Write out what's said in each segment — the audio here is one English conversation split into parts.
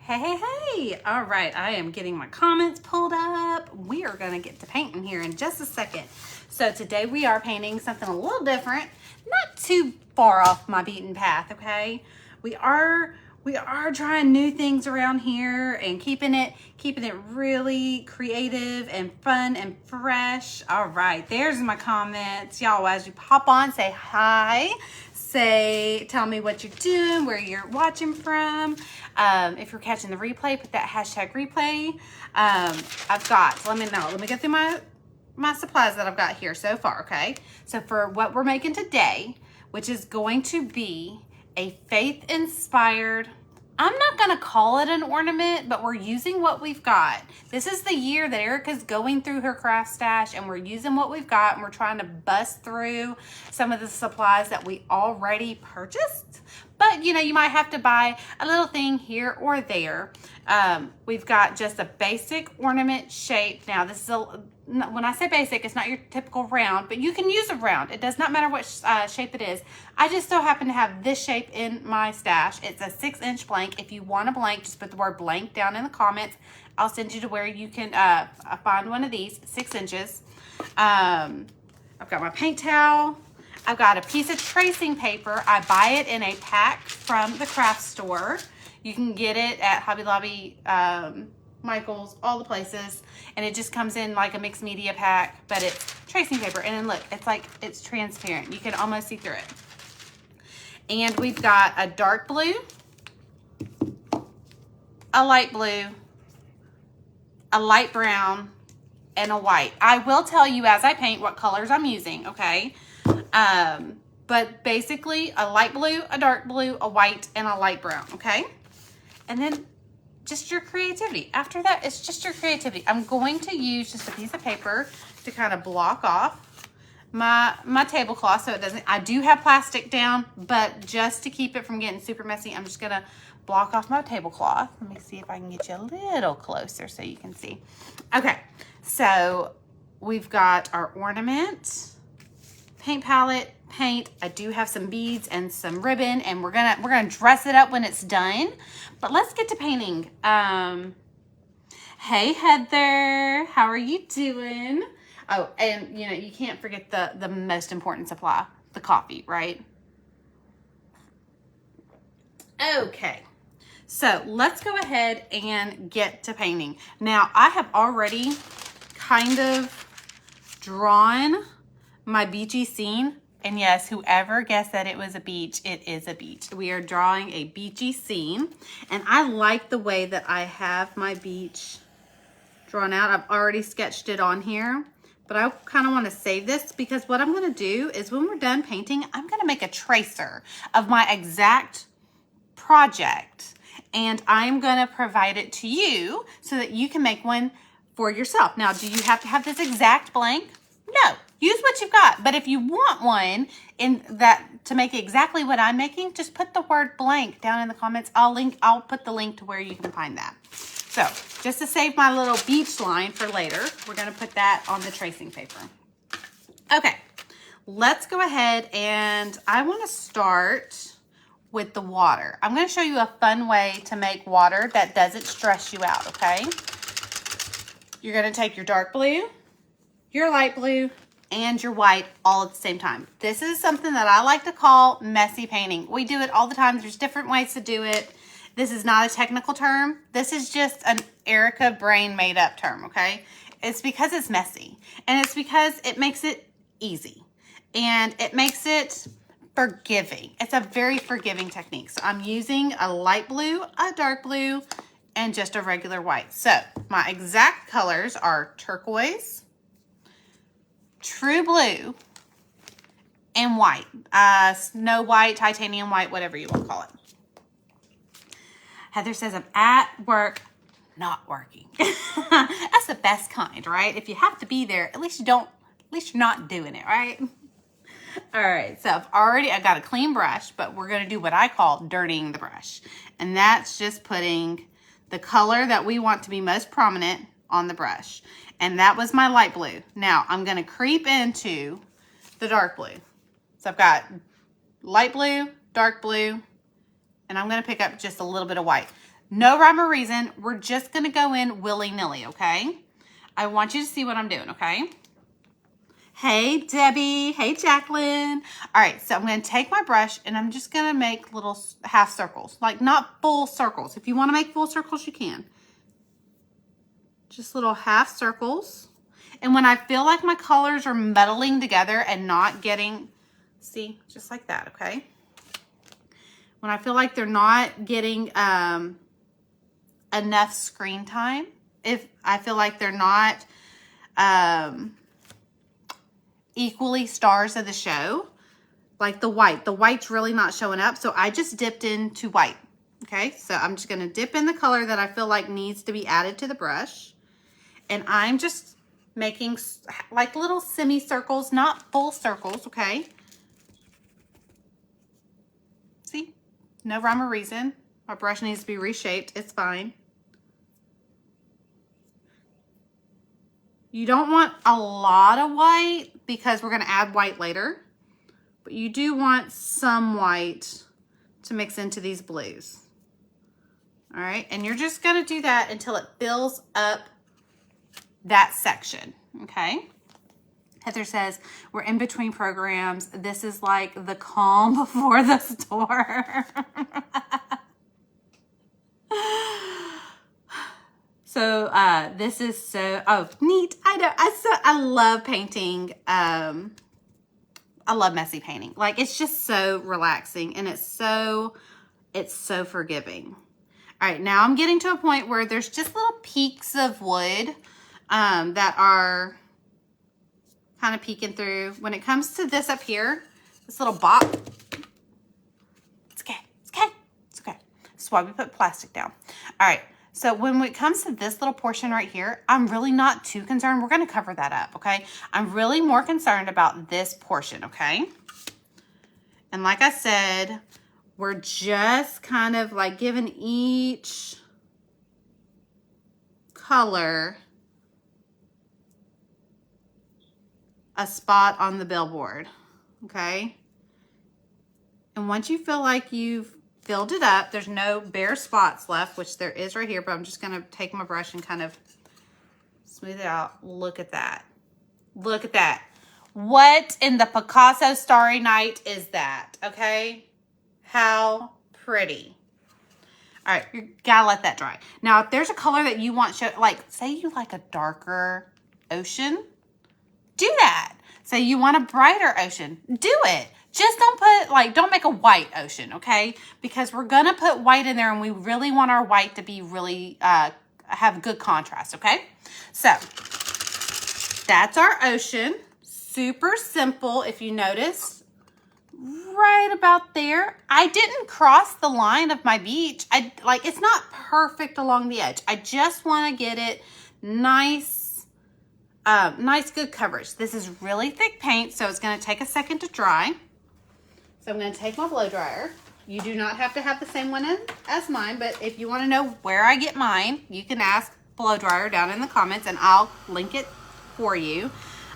Hey. All right, I am getting my comments pulled up. We are gonna get to painting here in just a second. So today we are painting something a little different, not too far off my beaten path, okay? We are trying new things around here and keeping it really creative and fun and fresh. All right, there's my comments. Y'all, as you pop on, say hi. Tell me what you're doing, where you're watching from. If you're catching the replay, put that hashtag replay. Let me go through my supplies that I've got here so far, okay? So for what we're making today, which is going to be a faith-inspired, I'm not gonna call it an ornament, but we're using what we've got. This is the year that Erica's going through her craft stash and we're using what we've got and we're trying to bust through some of the supplies that we already purchased. But you know, you might have to buy a little thing here or there. We've got just a basic ornament shape. Now this is when I say basic, it's not your typical round, but you can use a round. It does not matter what shape it is. I just so happen to have this shape in my stash. It's a 6-inch blank. If you want a blank, just put the word blank down in the comments. I'll send you to where you can find one of these, 6 inches. I've got my paint towel. I've got a piece of tracing paper. I buy it in a pack from the craft store. You can get it at Hobby Lobby, Michael's, all the places. And it just comes in like a mixed media pack, but it's tracing paper. And then look, it's transparent. You can almost see through it. And we've got a dark blue, a light blue, a light brown, and a white. I will tell you as I paint what colors I'm using, okay? But basically a light blue, a dark blue, a white, and a light brown, okay? And then just your creativity. After that, it's just your creativity. I'm going to use just a piece of paper to kind of block off my tablecloth so it doesn't, I do have plastic down, but just to keep it from getting super messy, I'm just gonna block off my tablecloth. Let me see if I can get you a little closer so you can see. Okay, so we've got our ornament, paint palette, paint. I do have some beads and some ribbon, and we're gonna dress it up when it's done. But let's get to painting. Hey Heather, how are you doing? Oh, and you know, you can't forget the most important supply, the coffee, right? Okay, so let's go ahead and get to painting. Now, I have already kind of drawn my beachy scene. And yes, whoever guessed that it was a beach, it is a beach. We are drawing a beachy scene. And I like the way that I have my beach drawn out. I've already sketched it on here. But I kind of want to save this because what I'm going to do is when we're done painting, I'm going to make a tracer of my exact project. And I'm going to provide it to you so that you can make one for yourself. Now, do you have to have this exact blank? No. Use what you've got, but if you want one to make exactly what I'm making, just put the word blank down in the comments. I'll put the link to where you can find that. So just to save my little beach line for later, we're gonna put that on the tracing paper. Okay, let's go ahead and I wanna start with the water. I'm gonna show you a fun way to make water that doesn't stress you out, okay? You're gonna take your dark blue, your light blue, and your white all at the same time. This is something that I like to call messy painting. We do it all the time. There's different ways to do it. This is not a technical term. This is just an Erica brain made up term, okay? It's because it's messy and it's because it makes it easy and it makes it forgiving. It's a very forgiving technique. So I'm using a light blue, a dark blue, and just a regular white. So my exact colors are turquoise, true blue, and white. Snow white, titanium white, whatever you want to call it. Heather says I'm at work, not working. That's the best kind, right? If you have to be there, at least you're not doing it, right? All right, so I got a clean brush, but we're gonna do what I call dirtying the brush. And that's just putting the color that we want to be most prominent on the brush. And that was my light blue. Now I'm gonna creep into the dark blue. So I've got light blue, dark blue, and I'm gonna pick up just a little bit of white. No rhyme or reason. We're just going to go in willy-nilly, okay? I want you to see what I'm doing, okay? Hey, Debbie. Hey, Jacqueline. All right, so I'm going to take my brush and I'm just going to make little half circles. Like, not full circles. If you want to make full circles, you can. Just little half circles. And when I feel like my colors are meddling together and not getting, see, just like that, okay? When I feel like they're not getting enough screen time, if I feel like they're not equally stars of the show, like the white's really not showing up, so I just dipped into white. Okay, so I'm just gonna dip in the color that I feel like needs to be added to the brush, and I'm just making like little semicircles, not full circles, okay? See, no rhyme or reason. My brush needs to be reshaped, it's fine. You don't want a lot of white because we're going to add white later, but you do want some white to mix into these blues. All right, and you're just going to do that until it fills up that section, okay? Heather says, we're in between programs. This is like the calm before the storm. So this is so, oh, neat. I know, I love painting. I love messy painting. Like, it's just so relaxing and it's so forgiving. All right, now I'm getting to a point where there's just little peaks of wood that are kind of peeking through. When it comes to this up here, this little bop, it's okay, it's okay, it's okay. That's why we put plastic down. All right. So when it comes to this little portion right here, I'm really not too concerned. We're going to cover that up, okay? I'm really more concerned about this portion, okay? And like I said, we're just kind of like giving each color a spot on the billboard, okay? And once you feel like you've filled it up, there's no bare spots left, which there is right here, but I'm just gonna take my brush and kind of smooth it out. Look at that. Look at that. What in the Picasso Starry Night is that, okay? How pretty. All right, you gotta let that dry. Now, if there's a color that you want, like, say you like a darker ocean, do that. Say you want a brighter ocean, do it. Just don't put, like, don't make a white ocean, okay? Because we're gonna put white in there and we really want our white to be really, have good contrast, okay? So, that's our ocean. Super simple, if you notice. Right about there. I didn't cross the line of my beach. It's not perfect along the edge. I just wanna get it nice, nice good coverage. This is really thick paint, so it's gonna take a second to dry. So I'm going to take my blow dryer. You do not have to have the same one as mine, but if you want to know where I get mine, you can ask blow dryer down in the comments and I'll link it for you.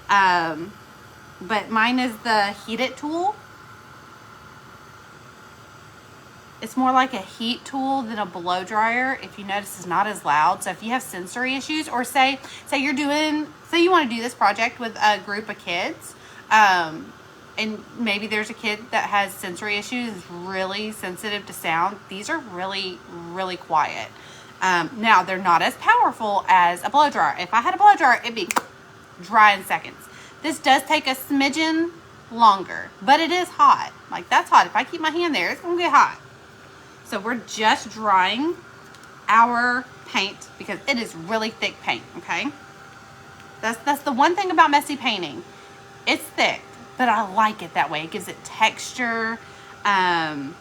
But mine is the Heat It tool. It's more like a heat tool than a blow dryer. If you notice, it's not as loud. So if you have sensory issues, or say you want to do this project with a group of kids, and maybe there's a kid that has sensory issues, is really sensitive to sound. These are really, really quiet. Now, they're not as powerful as a blow dryer. If I had a blow dryer, it'd be dry in seconds. This does take a smidgen longer, but it is hot. Like, that's hot. If I keep my hand there, it's gonna get hot. So we're just drying our paint because it is really thick paint, okay? That's the one thing about messy painting. It's thick, but I like it that way. It gives it texture. It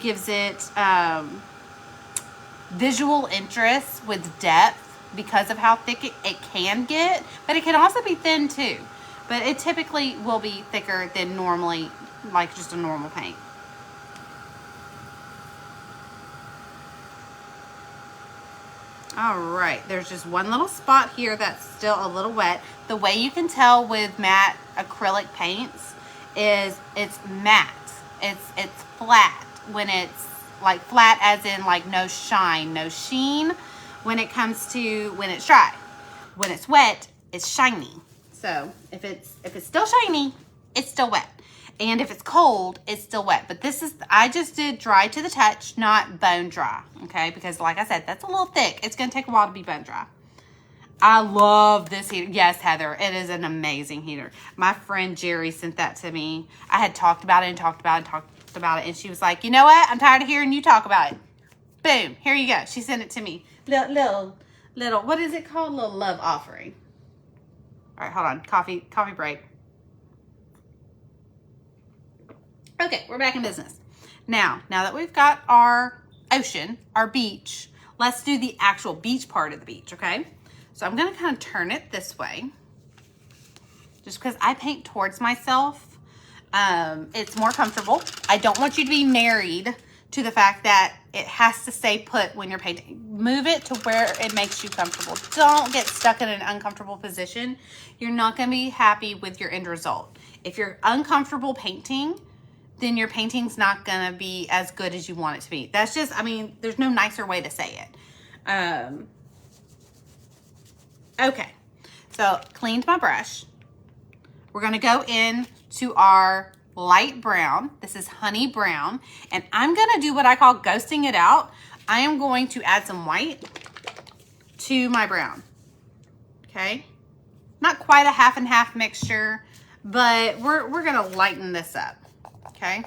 gives it visual interest with depth because of how thick it can get, but it can also be thin too. But it typically will be thicker than normally, like just a normal paint. All right, there's just one little spot here that's still a little wet. The way you can tell with matte acrylic paints is it's matte. It's flat when it's like flat as in like no shine, no sheen when it comes to when it's dry. When it's wet, it's shiny. So if it's still shiny, it's still wet. And if it's cold, it's still wet. But this is, I just did dry to the touch, not bone dry, okay? Because like I said, that's a little thick. It's gonna take a while to be bone dry. I love this heater. Yes, Heather, it is an amazing heater. My friend Jerry sent that to me. I had talked about it and talked about it and talked about it. And she was like, you know what? I'm tired of hearing you talk about it. Boom, here you go. She sent it to me. Little, what is it called? Little love offering. All right, hold on. Coffee break. Okay, we're back in business. Now that we've got our ocean, our beach, let's do the actual beach part of the beach, okay? So I'm gonna kind of turn it this way, just because I paint towards myself. It's more comfortable. I don't want you to be married to the fact that it has to stay put when you're painting. Move it to where it makes you comfortable. Don't get stuck in an uncomfortable position. You're not gonna be happy with your end result. If you're uncomfortable painting, then your painting's not gonna be as good as you want it to be. That's just, I mean, there's no nicer way to say it. Okay, so cleaned my brush. We're gonna go in to our light brown. This is honey brown, and I'm gonna do what I call ghosting it out. I am going to add some white to my brown, okay? Not quite a half and half mixture, but we're gonna lighten this up, okay?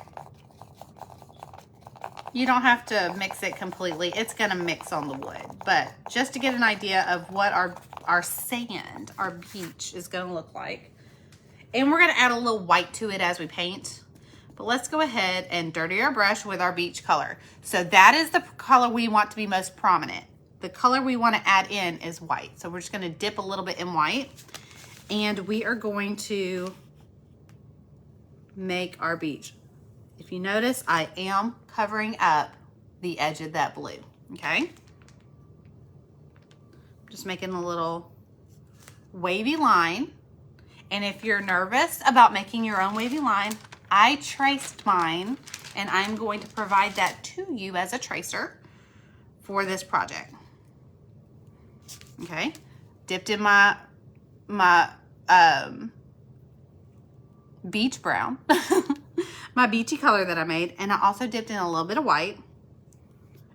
You don't have to mix it completely. It's gonna mix on the wood, but just to get an idea of what our sand, our beach is gonna look like. And we're gonna add a little white to it as we paint. But let's go ahead and dirty our brush with our beach color. So that is the color we want to be most prominent. The color we wanna add in is white. So we're just gonna dip a little bit in white, and we are going to make our beach. If you notice, I am covering up the edge of that blue, okay? Just making a little wavy line. And if you're nervous about making your own wavy line, I traced mine, and I'm going to provide that to you as a tracer for this project. Okay, dipped in my beach brown, my beachy color that I made, and I also dipped in a little bit of white,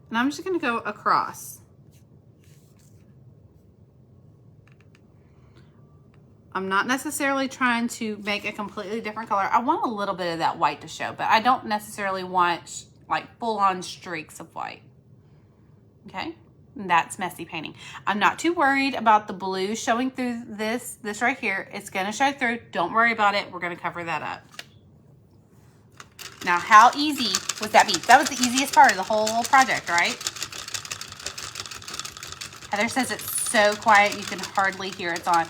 and I'm just gonna go across. I'm not necessarily trying to make a completely different color. I want a little bit of that white to show, but I don't necessarily want like full-on streaks of white. Okay, and that's messy painting. I'm not too worried about the blue showing through this right here. It's gonna show through. Don't worry about it. We're gonna cover that up. Now, how easy was that beach? That was the easiest part of the whole project, right? Heather says it's so quiet you can hardly hear it's on.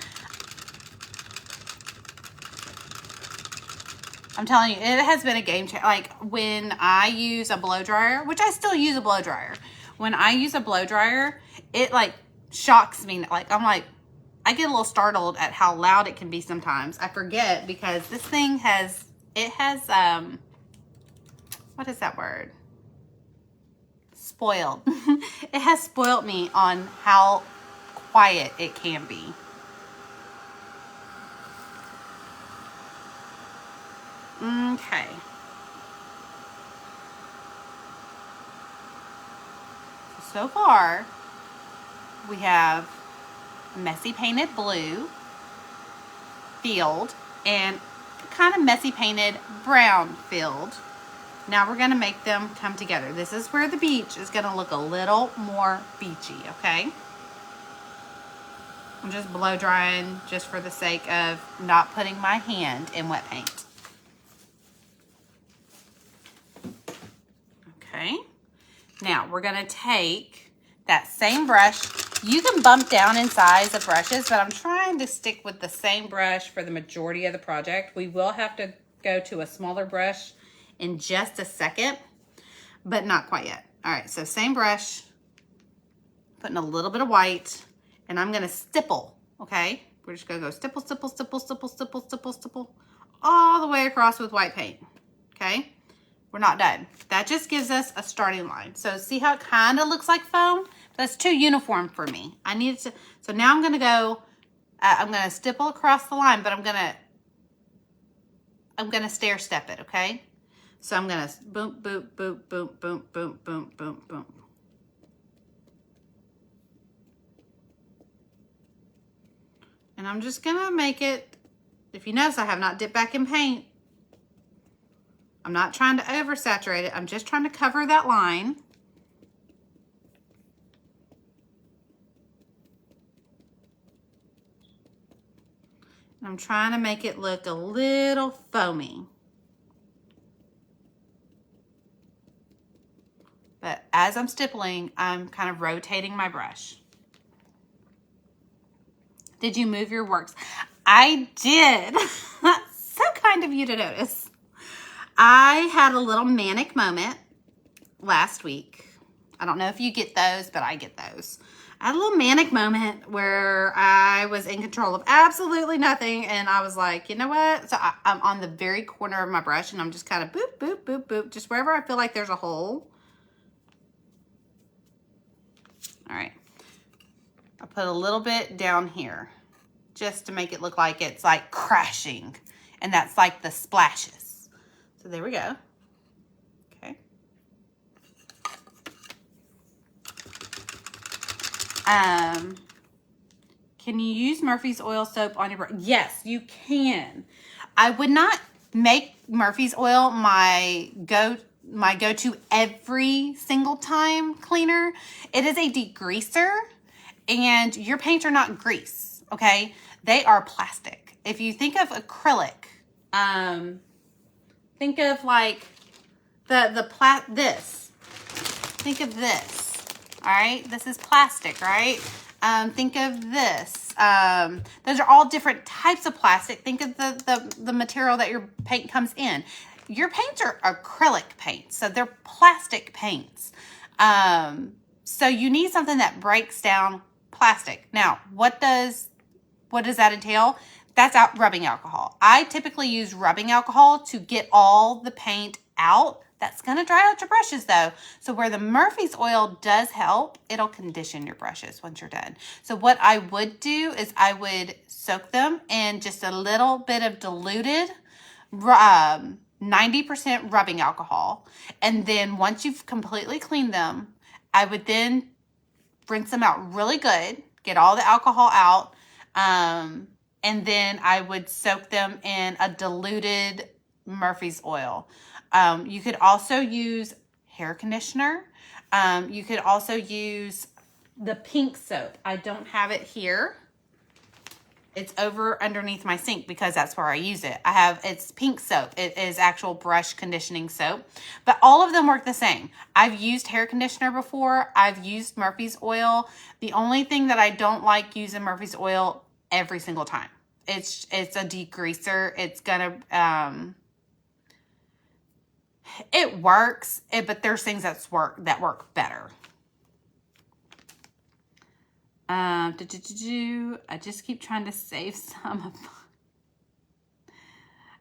I'm telling you, it has been a game changer. Like when I use a blow dryer, which I still use a blow dryer. When I use a blow dryer, it like shocks me. Like I'm like, I get a little startled at how loud it can be sometimes. I forget because this thing has, what is that word? Spoiled. It has spoiled me on how quiet it can be. Okay. So far, we have messy painted blue field and kind of messy painted brown field. Now we're gonna make them come together. This is where the beach is gonna look a little more beachy, okay? I'm just blow drying just for the sake of not putting my hand in wet paint. Okay, now we're gonna take that same brush. You can bump down in size of brushes, but I'm trying to stick with the same brush for the majority of the project. We will have to go to a smaller brush in just a second, but not quite yet. All right, so same brush, putting a little bit of white, and I'm gonna stipple, okay? We're just gonna go stipple, stipple, stipple, stipple, stipple, stipple, stipple, all the way across with white paint, okay? We're not done. That just gives us a starting line. So see how it kind of looks like foam? That's too uniform for me. I need to, so now I'm going to go, I'm going to stipple across the line, but I'm going to stair step it, okay? So I'm going to boom, boom, boom, boom, boom, boom, boom, boom, boom. And I'm just going to make it, if you notice, I have not dipped back in paint. I'm not trying to oversaturate it. I'm just trying to cover that line. I'm trying to make it look a little foamy. But as I'm stippling, I'm kind of rotating my brush. Did you move your works? I did. So kind of you to notice. I had a little manic moment last week. I don't know if you get those, but I get those. I had a little manic moment where I was in control of absolutely nothing, and I was like, you know what? So I'm on the very corner of my brush, and I'm just kind of boop, boop, boop, boop, just wherever I feel like there's a hole. All right. I put a little bit down here just to make it look like it's like crashing, and that's like the splashes. So there we go. Okay. Can you use Murphy's oil soap on your brush? Yes, you can. I would not make Murphy's oil my go-to every single time cleaner. It is a degreaser, and your paints are not grease, okay? They are plastic. If you think of acrylic, think of like this. Think of this, all right? This is plastic, right? Think of this. Those are all different types of plastic. Think of the material that your paint comes in. Your paints are acrylic paints, so they're plastic paints. So you need something that breaks down plastic. Now, what does that entail? That's rubbing alcohol. I typically use rubbing alcohol to get all the paint out. That's going to dry out your brushes though. So where the Murphy's oil does help, it'll condition your brushes once you're done. So what I would do is I would soak them in just a little bit of diluted 90% rubbing alcohol. And then once you've completely cleaned them, I would then rinse them out really good, get all the alcohol out, and then I would soak them in a diluted Murphy's oil. You could also use hair conditioner. You could also use the pink soap. I don't have it here. It's over underneath my sink because that's where I use it. It's pink soap. It is actual brush conditioning soap, but all of them work the same. I've used hair conditioner before. I've used Murphy's oil. The only thing that I don't like using Murphy's oil every single time. It's a degreaser. It's gonna, it works, but there's things that work better. I just keep trying to save some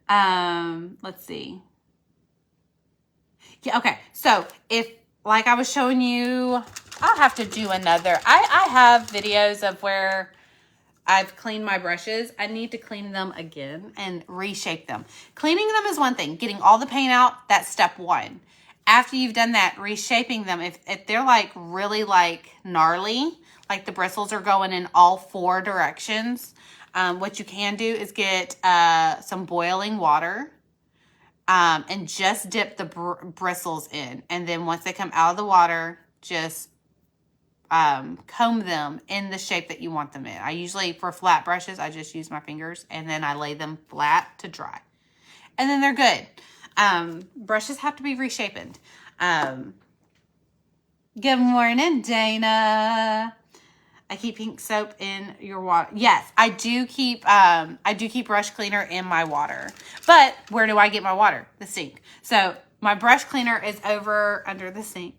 of, let's see. Yeah, okay. So if, like I was showing you, I'll have to do another. I have videos of where I've cleaned my brushes. I need to clean them again and reshape them. Cleaning them is one thing. Getting all the paint out, that's step one. After you've done that, reshaping them, if they're like really like gnarly, like the bristles are going in all four directions, what you can do is get some boiling water and just dip the bristles in. And then once they come out of the water, just comb them in the shape that you want them in. I usually, for flat brushes, I just use my fingers and then I lay them flat to dry. And then they're good. Brushes have to be reshapened. Good morning, Dana. I keep pink soap in your water. Yes, I do keep brush cleaner in my water. But where do I get my water? The sink. So my brush cleaner is over under the sink.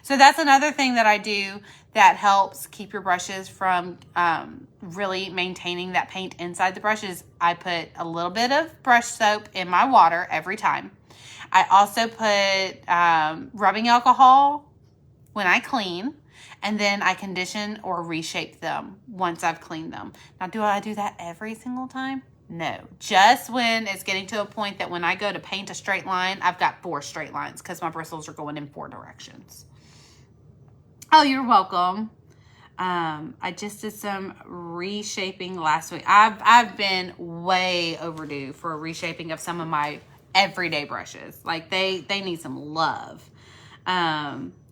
So that's another thing that I do that helps keep your brushes from really maintaining that paint inside the brushes. I put a little bit of brush soap in my water every time. I also put rubbing alcohol when I clean, and then I condition or reshape them once I've cleaned them. Now, do I do that every single time? No, just when it's getting to a point that when I go to paint a straight line, I've got 4 straight lines because my bristles are going in 4 directions. Oh, you're welcome. I just did some reshaping last week. I've been way overdue for a reshaping of some of my everyday brushes. Like they need some love.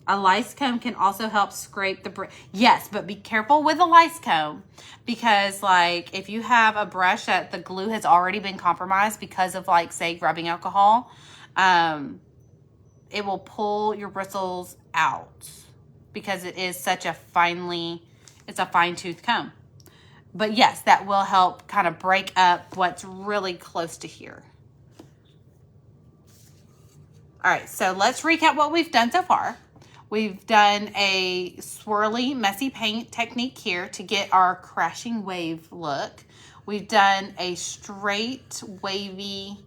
A lice comb can also help scrape the yes, but be careful with a lice comb, because like if you have a brush that the glue has already been compromised because of, like, say, rubbing alcohol, it will pull your bristles out because it is such a it's a fine-tooth comb. But yes, that will help kind of break up what's really close to here. All right, so let's recap what we've done so far. We've done a swirly, messy paint technique here to get our crashing wave look. We've done a straight, wavy,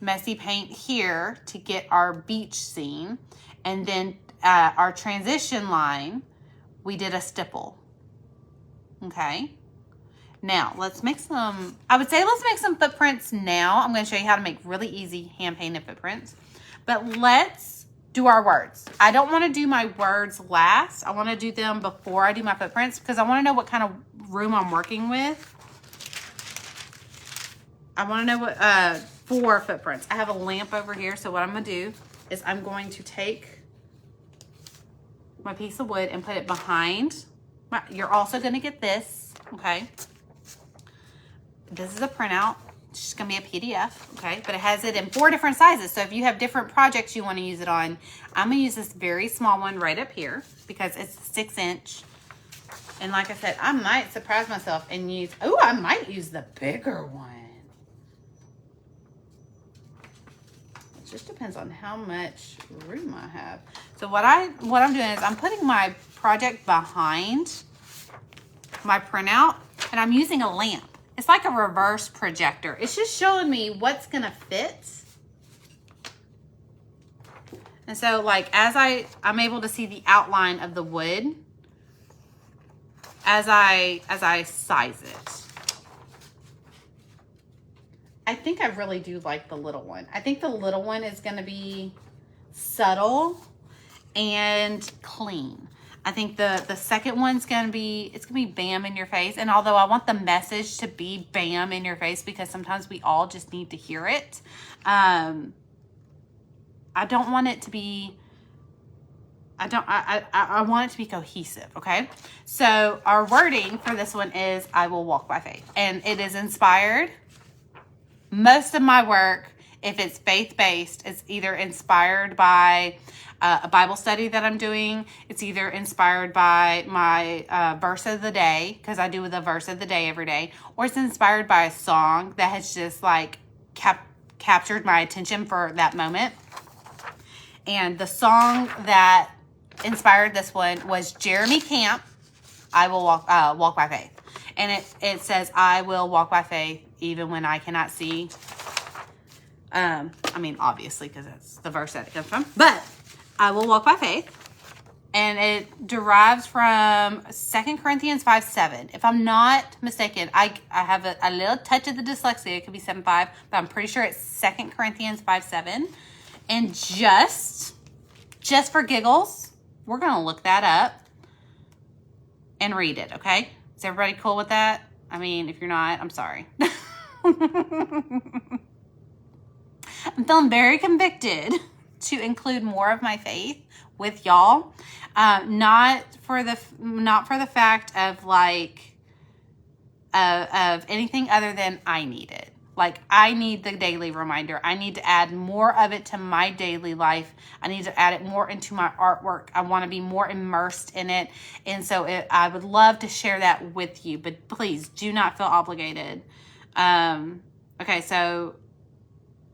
messy paint here to get our beach scene. And then our transition line, we did a stipple. Okay. Now, let's make some, I would say let's make some footprints now. I'm going to show you how to make really easy hand-painted footprints. But let's do our words. I don't want to do my words last. I want to do them before I do my footprints because I want to know what kind of room I'm working with. I want to know what, 4 footprints. I have a lamp over here, so what I'm going to do is I'm going to take my piece of wood and put it behind. You're also going to get this, okay? This is a printout. It's just going to be a PDF, okay? But it has it in 4 different sizes. So if you have different projects you want to use it on, I'm going to use this very small one right up here because it's 6-inch. And like I said, I might surprise myself and use, oh, I might use the bigger one. It just depends on how much room I have. So what I'm doing is I'm putting my project behind my printout and I'm using a lamp. It's like a reverse projector. It's just showing me what's gonna fit. And so like as I'm able to see the outline of the wood as I size it. I think I really do like the little one. I think the little one is gonna be subtle and clean. I think the second one's it's gonna be bam in your face. And although I want the message to be bam in your face because sometimes we all just need to hear it, I don't want it to be, I want it to be cohesive, okay? So our wording for this one is, I will walk by faith. And it is inspired. Most of my work, if it's faith-based, it's either inspired by a Bible study that I'm doing. It's either inspired by my verse of the day, because I do the verse of the day every day, or it's inspired by a song that has just like captured my attention for that moment. And the song that inspired this one was Jeremy Camp, I will walk by faith. And it says, I will walk by faith even when I cannot see. I mean, obviously, because that's the verse that it comes from. But I will walk by faith. And it derives from 2 Corinthians 5:7. If I'm not mistaken, I have a little touch of the dyslexia. It could be 7:5, but I'm pretty sure it's 2 Corinthians 5:7. And just for giggles, we're going to look that up and read it, okay? Is everybody cool with that? I mean, if you're not, I'm sorry. I'm feeling very convicted to include more of my faith with y'all. Not for the fact of like, of anything other than I need it. Like, I need the daily reminder. I need to add more of it to my daily life. I need to add it more into my artwork. I want to be more immersed in it. And so I would love to share that with you, but please do not feel obligated. Okay, so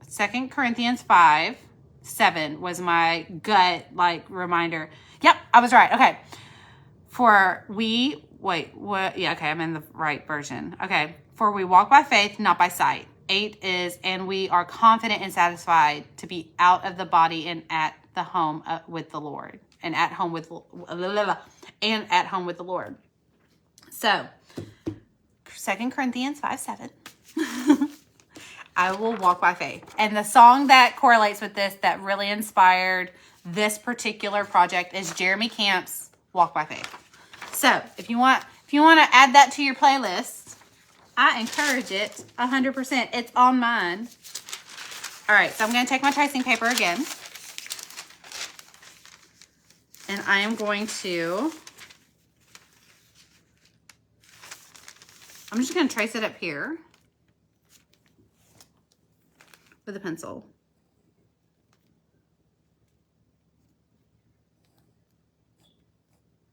2 Corinthians 5:7 was my gut, like, reminder. Yep, I was right. Okay. Yeah, okay, I'm in the right version. Okay. For we walk by faith, not by sight. 8 is, and we are confident and satisfied to be out of the body and at the home with the Lord. And at home with the Lord. So, 2 Corinthians 5:7. I will walk by faith. And the song that correlates with this, that really inspired this particular project, is Jeremy Camp's Walk by Faith. So, if you want to add that to your playlist, I encourage it 100%. It's on mine. All right, so I'm going to take my tracing paper again. And I am going to, I'm just going to trace it up here with a pencil.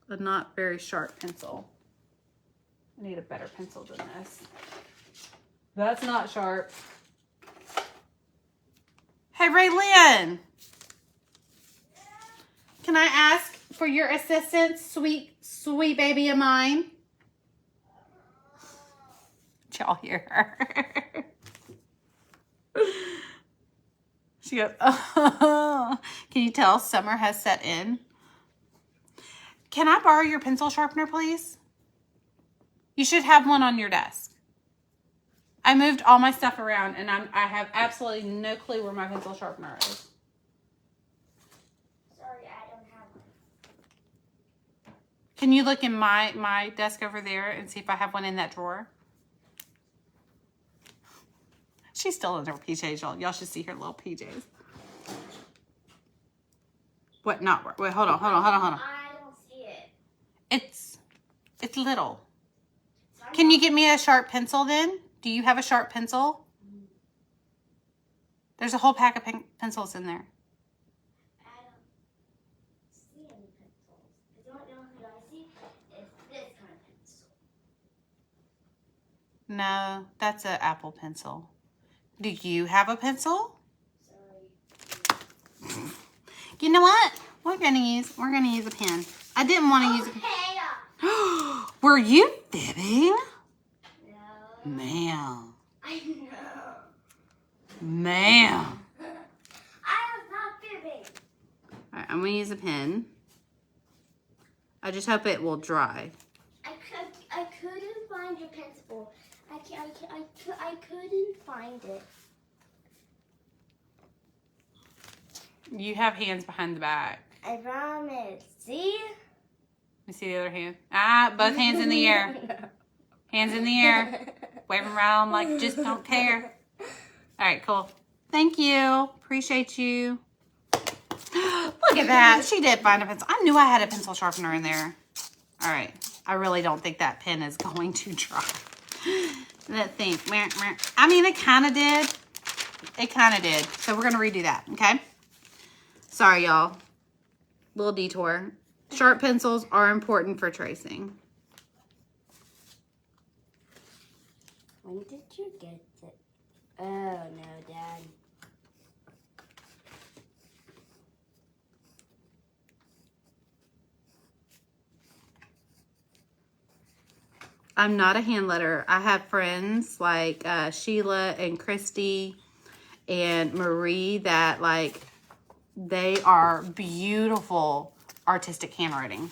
A not very sharp pencil. I need a better pencil than this. That's not sharp. Hey, Raylynn. Can I ask for your assistance, sweet, sweet baby of mine? Did y'all hear her? She goes, oh. Can you tell summer has set in? Can I borrow your pencil sharpener, please? You should have one on your desk. I moved all my stuff around, and I have absolutely no clue where my pencil sharpener is. Can you look in my desk over there and see if I have one in that drawer? She's still in her PJs, y'all. Y'all should see her little PJs. What? Not work? Wait, hold on. I don't see it. It's little. Can you get me a sharp pencil then? Do you have a sharp pencil? There's a whole pack of pencils in there. No, that's an Apple pencil. Do you have a pencil? Sorry. You know what? We're gonna use a pen. I didn't want to use a pen. Were you fibbing? No. Ma'am. I know. Ma'am. I was not fibbing. All right, I'm gonna use a pen. I just hope it will dry. I couldn't find your pencil. I couldn't find it. You have hands behind the back. I promise. See? Let me see the other hand. Both hands in the air. Hands in the air. Waving around like just don't care. All right, cool. Thank you. Appreciate you. Look at that. She did find a pencil. I knew I had a pencil sharpener in there. All right. I really don't think that pen is going to dry. Let's think. I mean, it kind of did. It kind of did. So we're going to redo that, okay? Sorry, y'all. Little detour. Sharp pencils are important for tracing. When did you get it? Oh, no, Dad. I'm not a hand letter. I have friends like Sheila and Christy and Marie that like, they are beautiful artistic handwriting.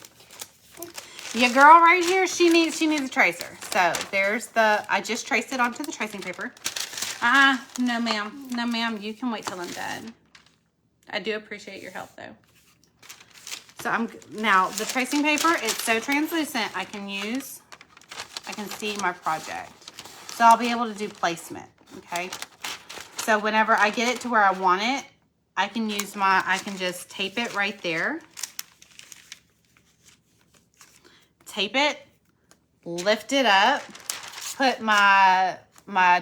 Your girl right here, she needs a tracer. So there's I just traced it onto the tracing paper. No ma'am. No ma'am, you can wait till I'm done. I do appreciate your help though. So now the tracing paper, it's so translucent I can see my project. So I'll be able to do placement, okay? So whenever I get it to where I want it, I can just tape it right there. Tape it, lift it up, put my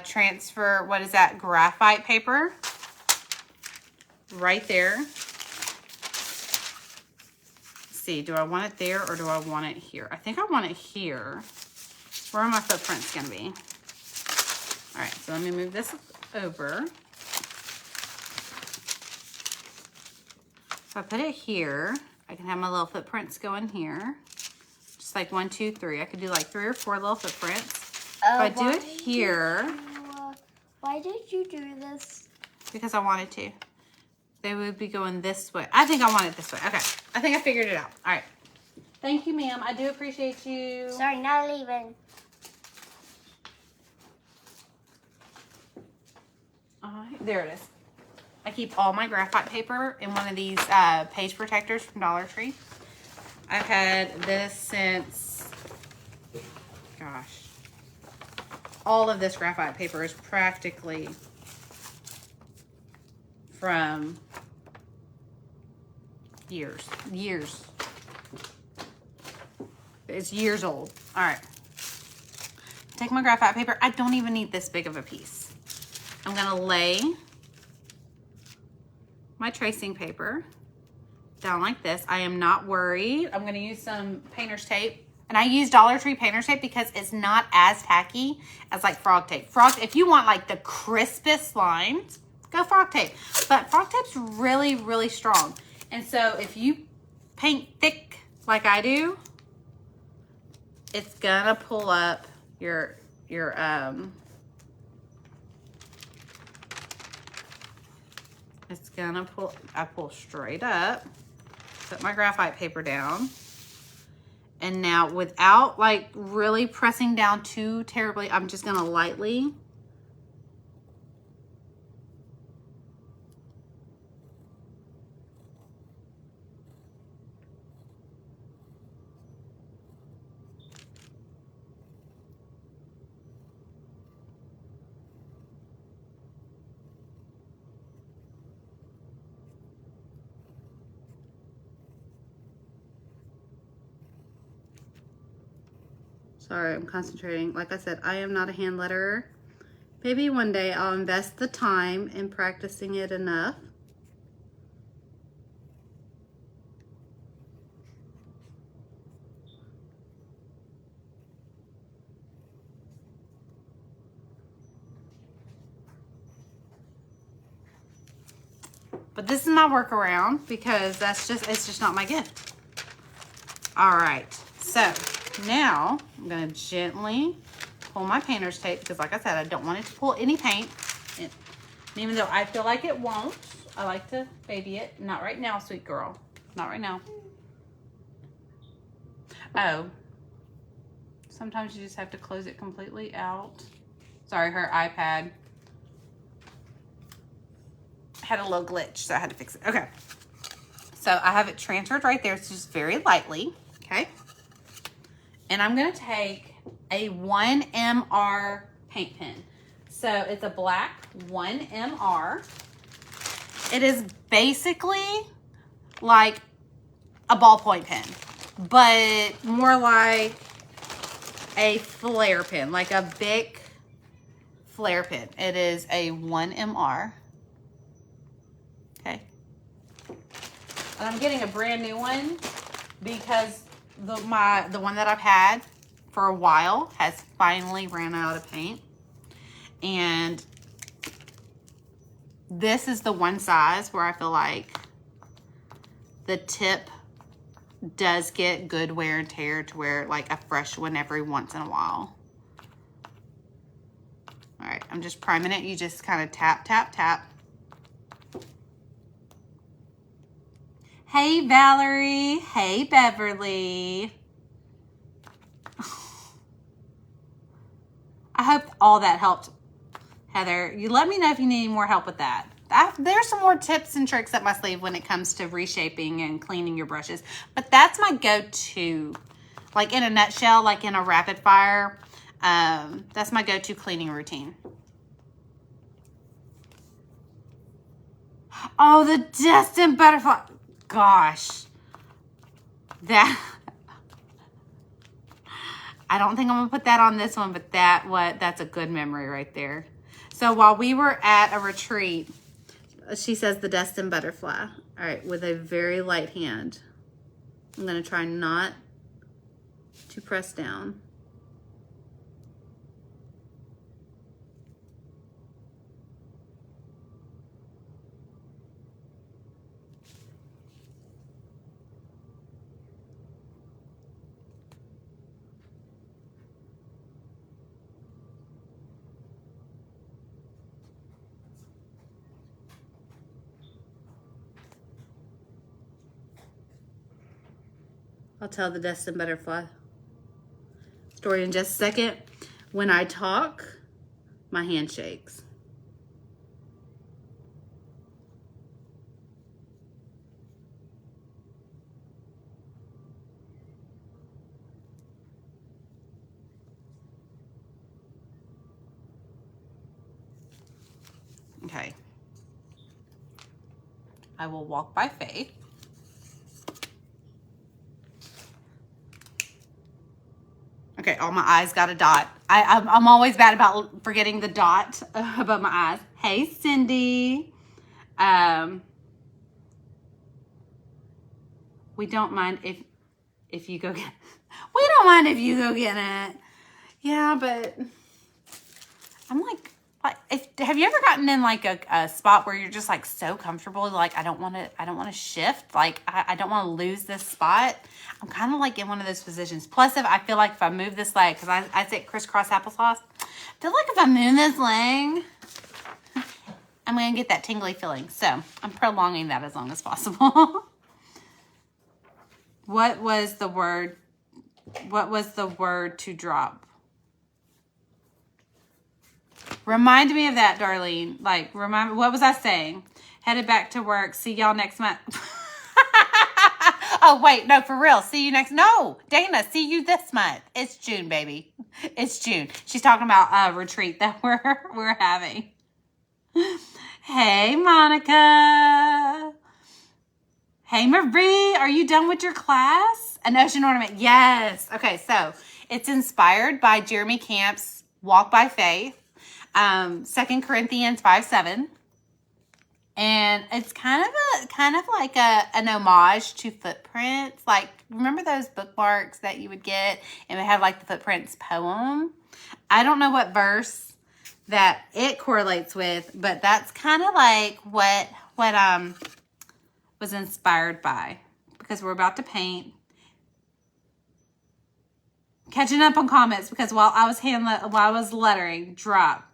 transfer, what is that, graphite paper right there. Let's see, do I want it there or do I want it here? I think I want it here. Where are my footprints gonna be? All right, so let me move this over. If I put it here, I can have my little footprints go in here. Just like 1, 2, 3. I could do like 3 or 4 little footprints. If I do it here. Why did you do this? Because I wanted to. They would be going this way. I think I want it this way. Okay. I think I figured it out. All right. Thank you, ma'am. I do appreciate you. Sorry, not leaving. All right. There it is. I keep all my graphite paper in one of these page protectors from Dollar Tree. I've had this since, gosh, all of this graphite paper is practically from years. It's years old. All right. Take my graphite paper. I don't even need this big of a piece. I'm gonna lay my tracing paper down like this. I am not worried. I'm gonna use some painter's tape. And I use Dollar Tree painter's tape because it's not as tacky as like frog tape. If you want like the crispest lines, go frog tape. But frog tape's really, really strong. And so if you paint thick like I do, it's gonna pull up your it's gonna pull, I pull straight up, put my graphite paper down, and now without like really pressing down too terribly, I'm just gonna lightly sorry, I'm concentrating. Like I said, I am not a hand letterer. Maybe one day I'll invest the time in practicing it enough. But this is my workaround because it's just not my gift. All right, so now I'm gonna gently pull my painter's tape because like I said, I don't want it to pull any paint. And even though I feel like it won't, I like to baby it. Not right now, sweet girl. Not right now. Oh, sometimes you just have to close it completely out. Sorry, her iPad had a little glitch, so I had to fix it. Okay, so I have it transferred right there. It's just very lightly, okay? And I'm gonna take a 1MR paint pen. So it's a black 1MR. It is basically like a ballpoint pen, but more like a flare pen, like a big flare pen. It is a 1MR. Okay. And I'm getting a brand new one because the one that I've had for a while has finally ran out of paint. And this is the one size where I feel like the tip does get good wear and tear to wear like a fresh one every once in a while. All right, I'm just priming it. You just kind of tap, tap, tap. Hey, Valerie. Hey, Beverly. I hope all that helped, Heather. You let me know if you need any more help with that. There's some more tips and tricks up my sleeve when it comes to reshaping and cleaning your brushes. But that's my go-to. Like in a nutshell, like in a rapid fire, that's my go-to cleaning routine. Oh, the destined butterfly. Gosh. That... I don't think I'm gonna put that on this one, but that's a good memory right there. So while we were at a retreat, she says the destined butterfly. All right, with a very light hand. I'm gonna try not to press down. I'll tell the Destin Butterfly story in just a second. When I talk, my hand shakes. Okay. I will walk by faith. Okay, all my eyes got a dot. I'm always bad about forgetting the dot above my eyes. Hey, Cindy. We don't mind if you go get. We don't mind if you go get it. Yeah, but I'm like have you ever gotten in like a spot where you're just like so comfortable, like I don't want to shift, like I don't want to lose this spot. I'm kind of like in one of those positions. Plus, if I feel like if I move this leg, because I sit crisscross applesauce, I feel like if I move this leg, I'm gonna get that tingly feeling. So I'm prolonging that as long as possible. What was the word to drop? Remind me of that, Darlene. Like, remind me, what was I saying? Headed back to work. See y'all next month. Oh, wait, no, for real. See you next. No, Dana, see you this month. It's June, baby. It's June. She's talking about a retreat that we're having. Hey, Monica. Hey, Marie, are you done with your class? An ocean ornament. Yes. Okay, so it's inspired by Jeremy Camp's Walk by Faith. 2 Corinthians 5:7, and it's kind of like an homage to footprints. Like, remember those bookmarks that you would get and it had like the footprints poem? I don't know what verse that it correlates with, but that's kind of like what was inspired by, because we're about to paint. Catching up on comments because while I was lettering, drop.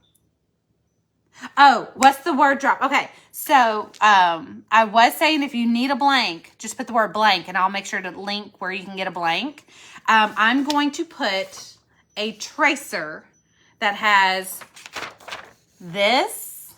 Oh, what's the word drop? Okay, so I was saying if you need a blank, just put the word blank and I'll make sure to link where you can get a blank. I'm going to put a tracer that has this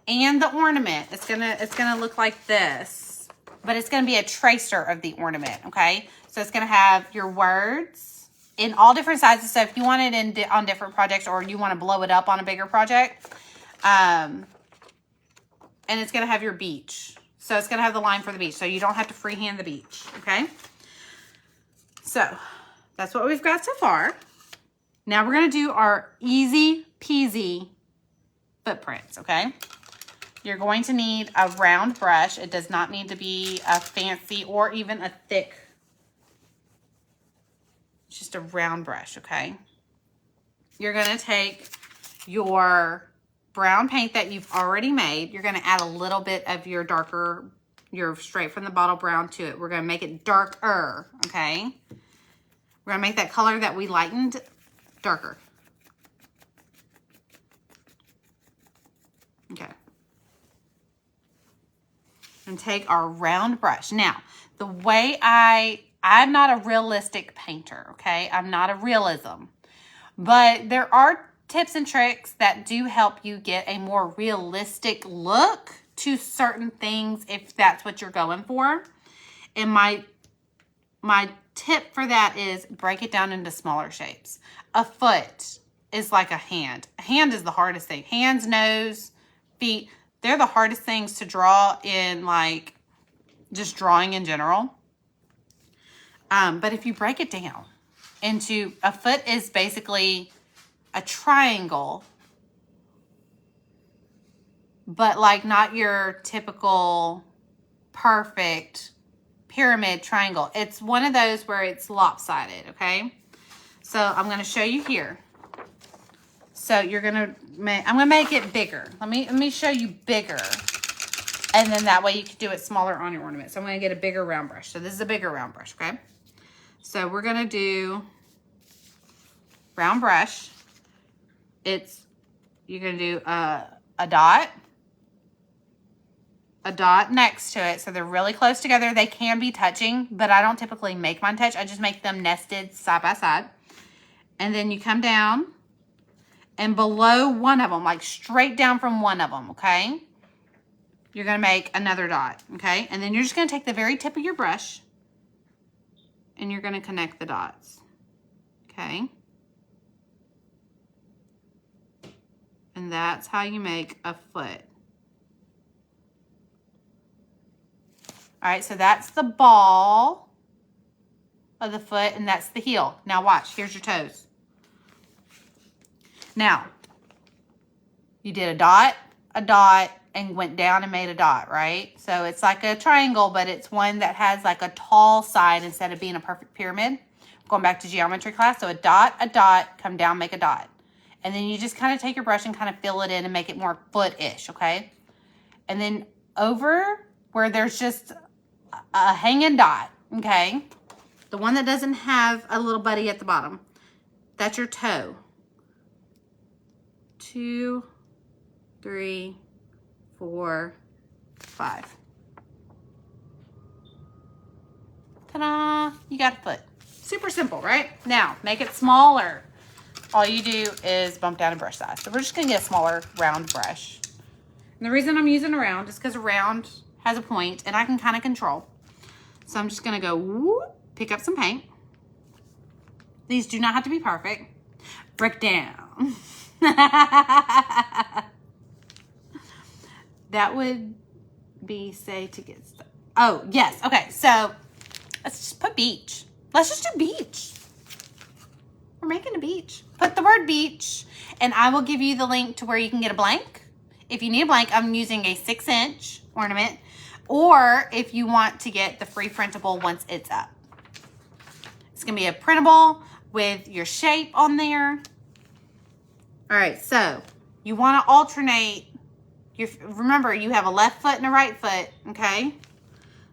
and the ornament. It's gonna look like this, but it's gonna be a tracer of the ornament, okay? So it's gonna have your words in all different sizes. So if you want it on different projects or you want to blow it up on a bigger project, and it's going to have your beach. So it's going to have the line for the beach. So you don't have to freehand the beach. Okay. So that's what we've got so far. Now we're going to do our easy peasy footprints. Okay. You're going to need a round brush. It does not need to be a fancy or even a thick, just a round brush. Okay. You're going to take your brown paint that you've already made. You're going to add a little bit of your darker, your straight from the bottle brown to it. We're going to make it darker, okay? We're going to make that color that we lightened darker. Okay. And take our round brush. Now, the way I'm not a realistic painter, okay? I'm not a realism. But there are tips and tricks that do help you get a more realistic look to certain things if that's what you're going for. And my tip for that is break it down into smaller shapes. A foot is like a hand. A hand is the hardest thing. Hands, nose, feet, they're the hardest things to draw in, like, just drawing in general. But if you break it down into, a foot is basically a triangle, but like not your typical perfect pyramid triangle. It's one of those where it's lopsided, okay? So I'm going to show you here. So you're going to make, I'm going to make it bigger. Let me show you bigger. And then that way you can do it smaller on your ornament. So I'm going to get a bigger round brush. So this is a bigger round brush, okay? So we're going to do round brush. You're going to do a dot, a dot next to it. So they're really close together. They can be touching, but I don't typically make mine touch. I just make them nested side by side. And then you come down and below one of them, like straight down from one of them, okay? You're going to make another dot, okay? And then you're just going to take the very tip of your brush and you're going to connect the dots, okay? And that's how you make a foot. All right, so that's the ball of the foot and that's the heel. Now watch, here's your toes. Now, you did a dot, and went down and made a dot, right? So it's like a triangle, but it's one that has like a tall side instead of being a perfect pyramid. Going back to geometry class, so a dot, come down, make a dot. And then you just kind of take your brush and kind of fill it in and make it more foot-ish, okay? And then over where there's just a hanging dot, okay? The one that doesn't have a little buddy at the bottom, that's your toe. 2, 3, 4, 5. Ta-da! You got a foot. Super simple, right? Now, make it smaller. All you do is bump down a brush size. So we're just gonna get a smaller round brush. And the reason I'm using a round is because a round has a point and I can kind of control. So I'm just gonna go whoop, pick up some paint. These do not have to be perfect. Break down. That would be say to get stuck. Oh, yes. Okay, so let's just put beach. Let's just do beach. We're making a beach. Put the word beach, and I will give you the link to where you can get a blank. If you need a blank, I'm using a 6-inch ornament, or if you want to get the free printable once it's up. It's gonna be a printable with your shape on there. All right, so you wanna alternate. Remember, you have a left foot and a right foot, okay?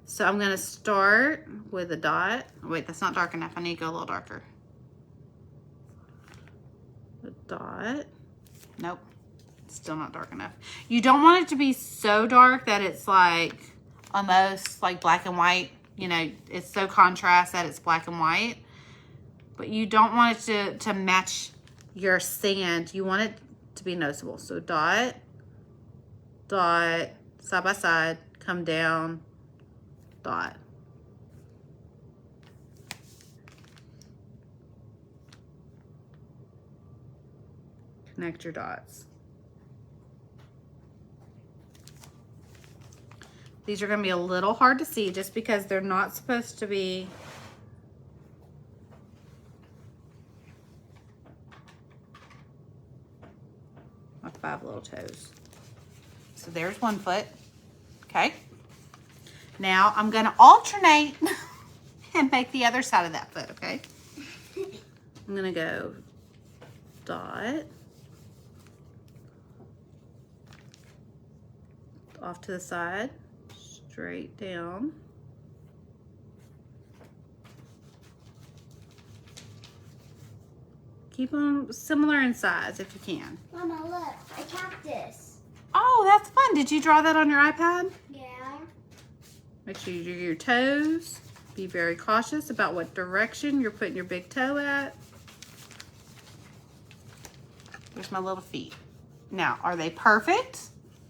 So I'm gonna start with a dot. Wait, that's not dark enough. I need to go a little darker. A dot. Nope, still not dark enough. You don't want it to be so dark that it's like almost like black and white. You know, it's so contrast that it's black and white. But you don't want it to match your sand. You want it to be noticeable. So dot, dot, side by side, come down, dot. Connect your dots. These are going to be a little hard to see just because they're not supposed to be my 5 little toes. So there's one foot, okay? Now I'm gonna alternate and make the other side of that foot, okay? I'm gonna go dot, off to the side, straight down. Keep them similar in size if you can. Mama, look, a cactus. Oh, that's fun. Did you draw that on your iPad? Yeah. Make sure you do your toes. Be very cautious about what direction you're putting your big toe at. Here's my little feet. Now, are they perfect?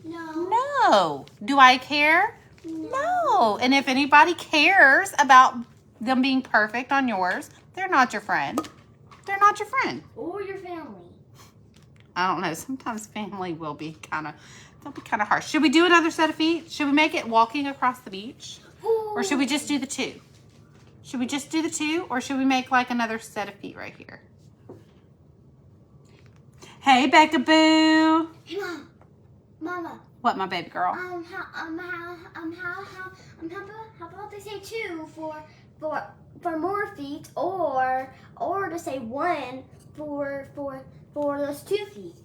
No. No. Do I care? No. And if anybody cares about them being perfect on yours, they're not your friend. They're not your friend. Or your family. I don't know. Sometimes family will be they'll be kind of harsh. Should we do another set of feet? Should we make it walking across the beach? Ooh. Or should we just do the 2? Should we just do the 2? Or should we make like another set of feet right here? Hey, Becca Boo. Hey, Mama. What, my baby girl? How about they say 2 for more feet, or to say 1 for those 2 feet.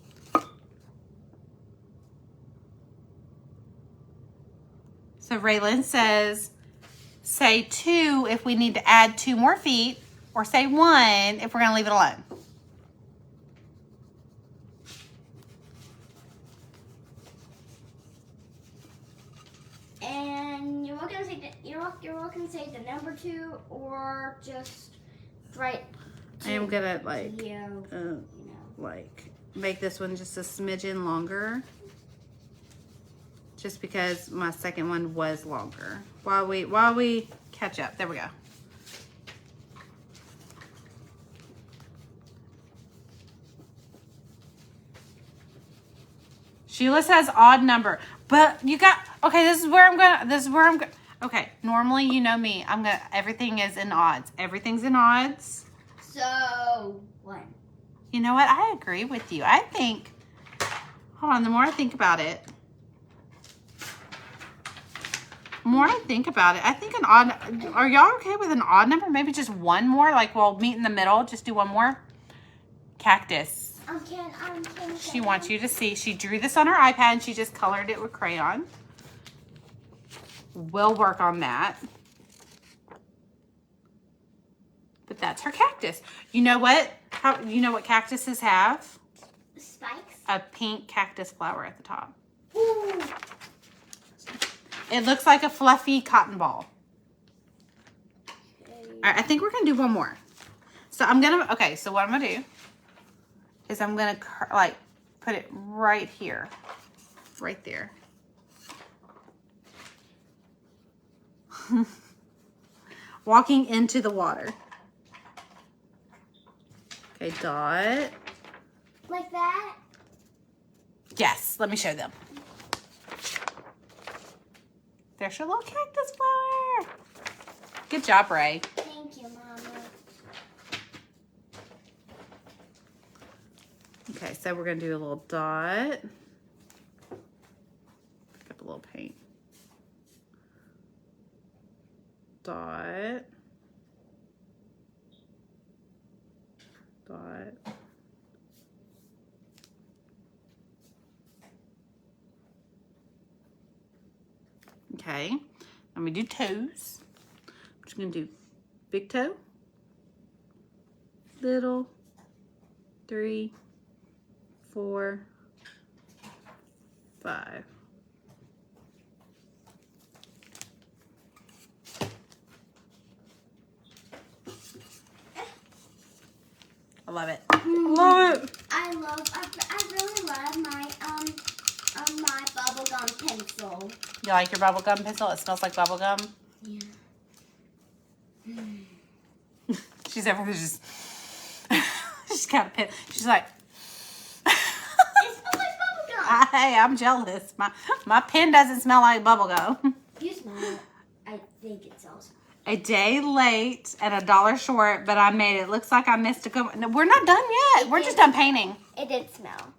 So Raylan says, say 2 if we need to add 2 more feet, or say 1 if we're gonna leave it alone. And you're welcome to say you're welcome to say the number 2 or just write. I am gonna like make this one just a smidgen longer, just because my second one was longer. While we catch up, there we go. Sheila says odd number, but you got, okay, this is where I'm going, okay, normally, you know me, everything is in odds. Everything's in odds. So, 1. You know what? I agree with you. I think, hold on, the more I think about it, I think an odd, are y'all okay with an odd number? Maybe just one more, like we'll meet in the middle, just do one more. Cactus. She wants you to see. She drew this on her iPad and she just colored it with crayon. We'll work on that. But that's her cactus. You know what? You know what cactuses have? Spikes. A pink cactus flower at the top. Ooh. It looks like a fluffy cotton ball. Okay. All right, I think we're gonna do one more. So I'm gonna, okay, so what I'm gonna do is I'm gonna like put it right here, right there. Walking into the water. Okay, dot. Like that? Yes, let me show them. There's your little cactus flower. Good job, Ray. Thank you, Mama. Okay, so we're gonna do a little dot. Pick up a little paint. Dot. Dot. Okay, let me do toes. I'm just gonna do big toe, little, 3, 4, 5. I love it. Love it. I really love my bubblegum pencil. You like your bubblegum pencil? It smells like bubblegum. Yeah. She's over there just she's got a pen. She's like It smells like bubblegum. hey, I'm jealous. My pen doesn't smell like bubblegum. You smell it. I think it smells. A day late and $1 short, but I made it. Looks like I missed a good. No, we're not done yet. We're just done painting. It did smell.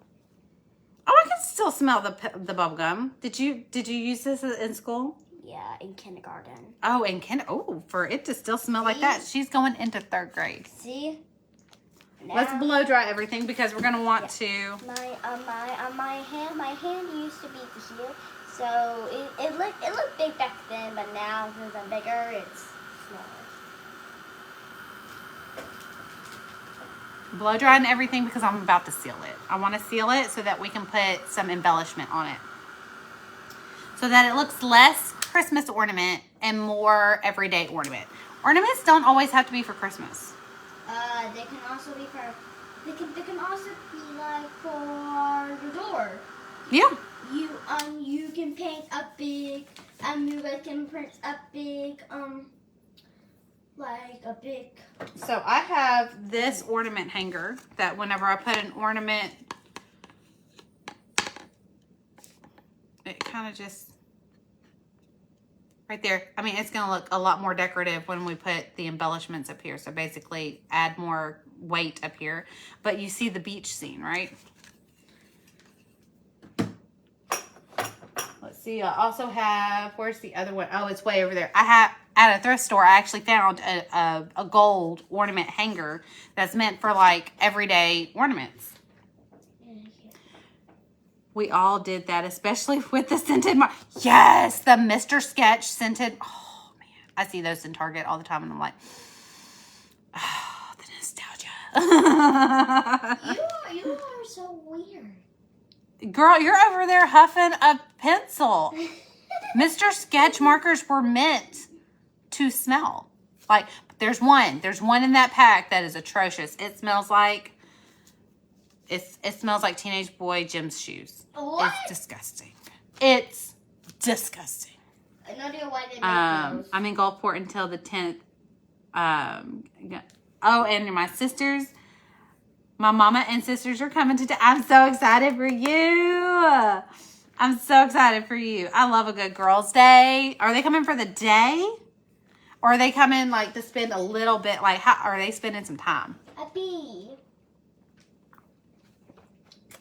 Oh, I can still smell the bubble gum. Did you use this in school? Yeah, in kindergarten. Oh, for it to still smell like that, she's going into 3rd grade. See? Now, Let's blow dry everything because we're gonna want to. My hand used to be to here, so it looked big back then, but now since I'm bigger, it's smaller. Blow drying everything because I'm about to seal it. I want to seal it so that we can put some embellishment on it. So that it looks less Christmas ornament and more everyday ornament. Ornaments don't always have to be for Christmas. They can also be for, they can also be like for your door. Yeah. You can paint a big, you guys can print a big, like a big. So I have this ornament hanger that whenever I put an ornament, it kind of just, right there. I mean, it's going to look a lot more decorative when we put the embellishments up here. So basically add more weight up here. But you see the beach scene, right? Let's see. I also have, where's the other one? Oh, it's way over there. I have, at a thrift store, I actually found a gold ornament hanger that's meant for like everyday ornaments. We all did that, especially with the scented yes, the Mr. Sketch scented. Oh man, I see those in Target all the time, and I'm like, oh, the nostalgia. You are so weird. Girl, you're over there huffing a pencil. Mr. Sketch markers were meant to smell. Like, there's one in that pack that is atrocious. It smells like, it smells like teenage boy Jim's shoes. What? It's disgusting. It's disgusting. No idea why they make those. I'm in Gulfport until the 10th. Oh, and my sisters, my mama and sisters are coming today. I'm so excited for you. I'm so excited for you. I love a good girls' day. Are they coming for the day? Or are they coming like to spend a little bit? Like, how are they spending some time? A bee.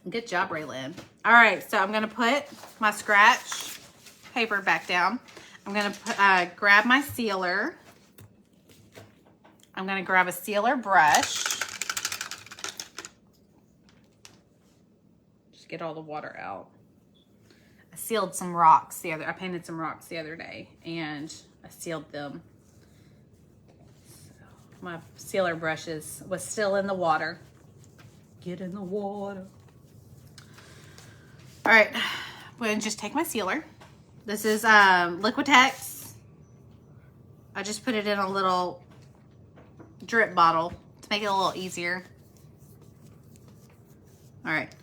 Good job, Raylan. All right, so I'm going to put my scratch paper back down. I'm going to grab my sealer. I'm going to grab a sealer brush. Just get all the water out. I sealed some rocks I painted some rocks the other day, and I sealed them. So my sealer brushes was still in the water. Get in the water. All right, I'm going to just take my sealer. This is Liquitex. I just put it in a little drip bottle to make it a little easier. All right,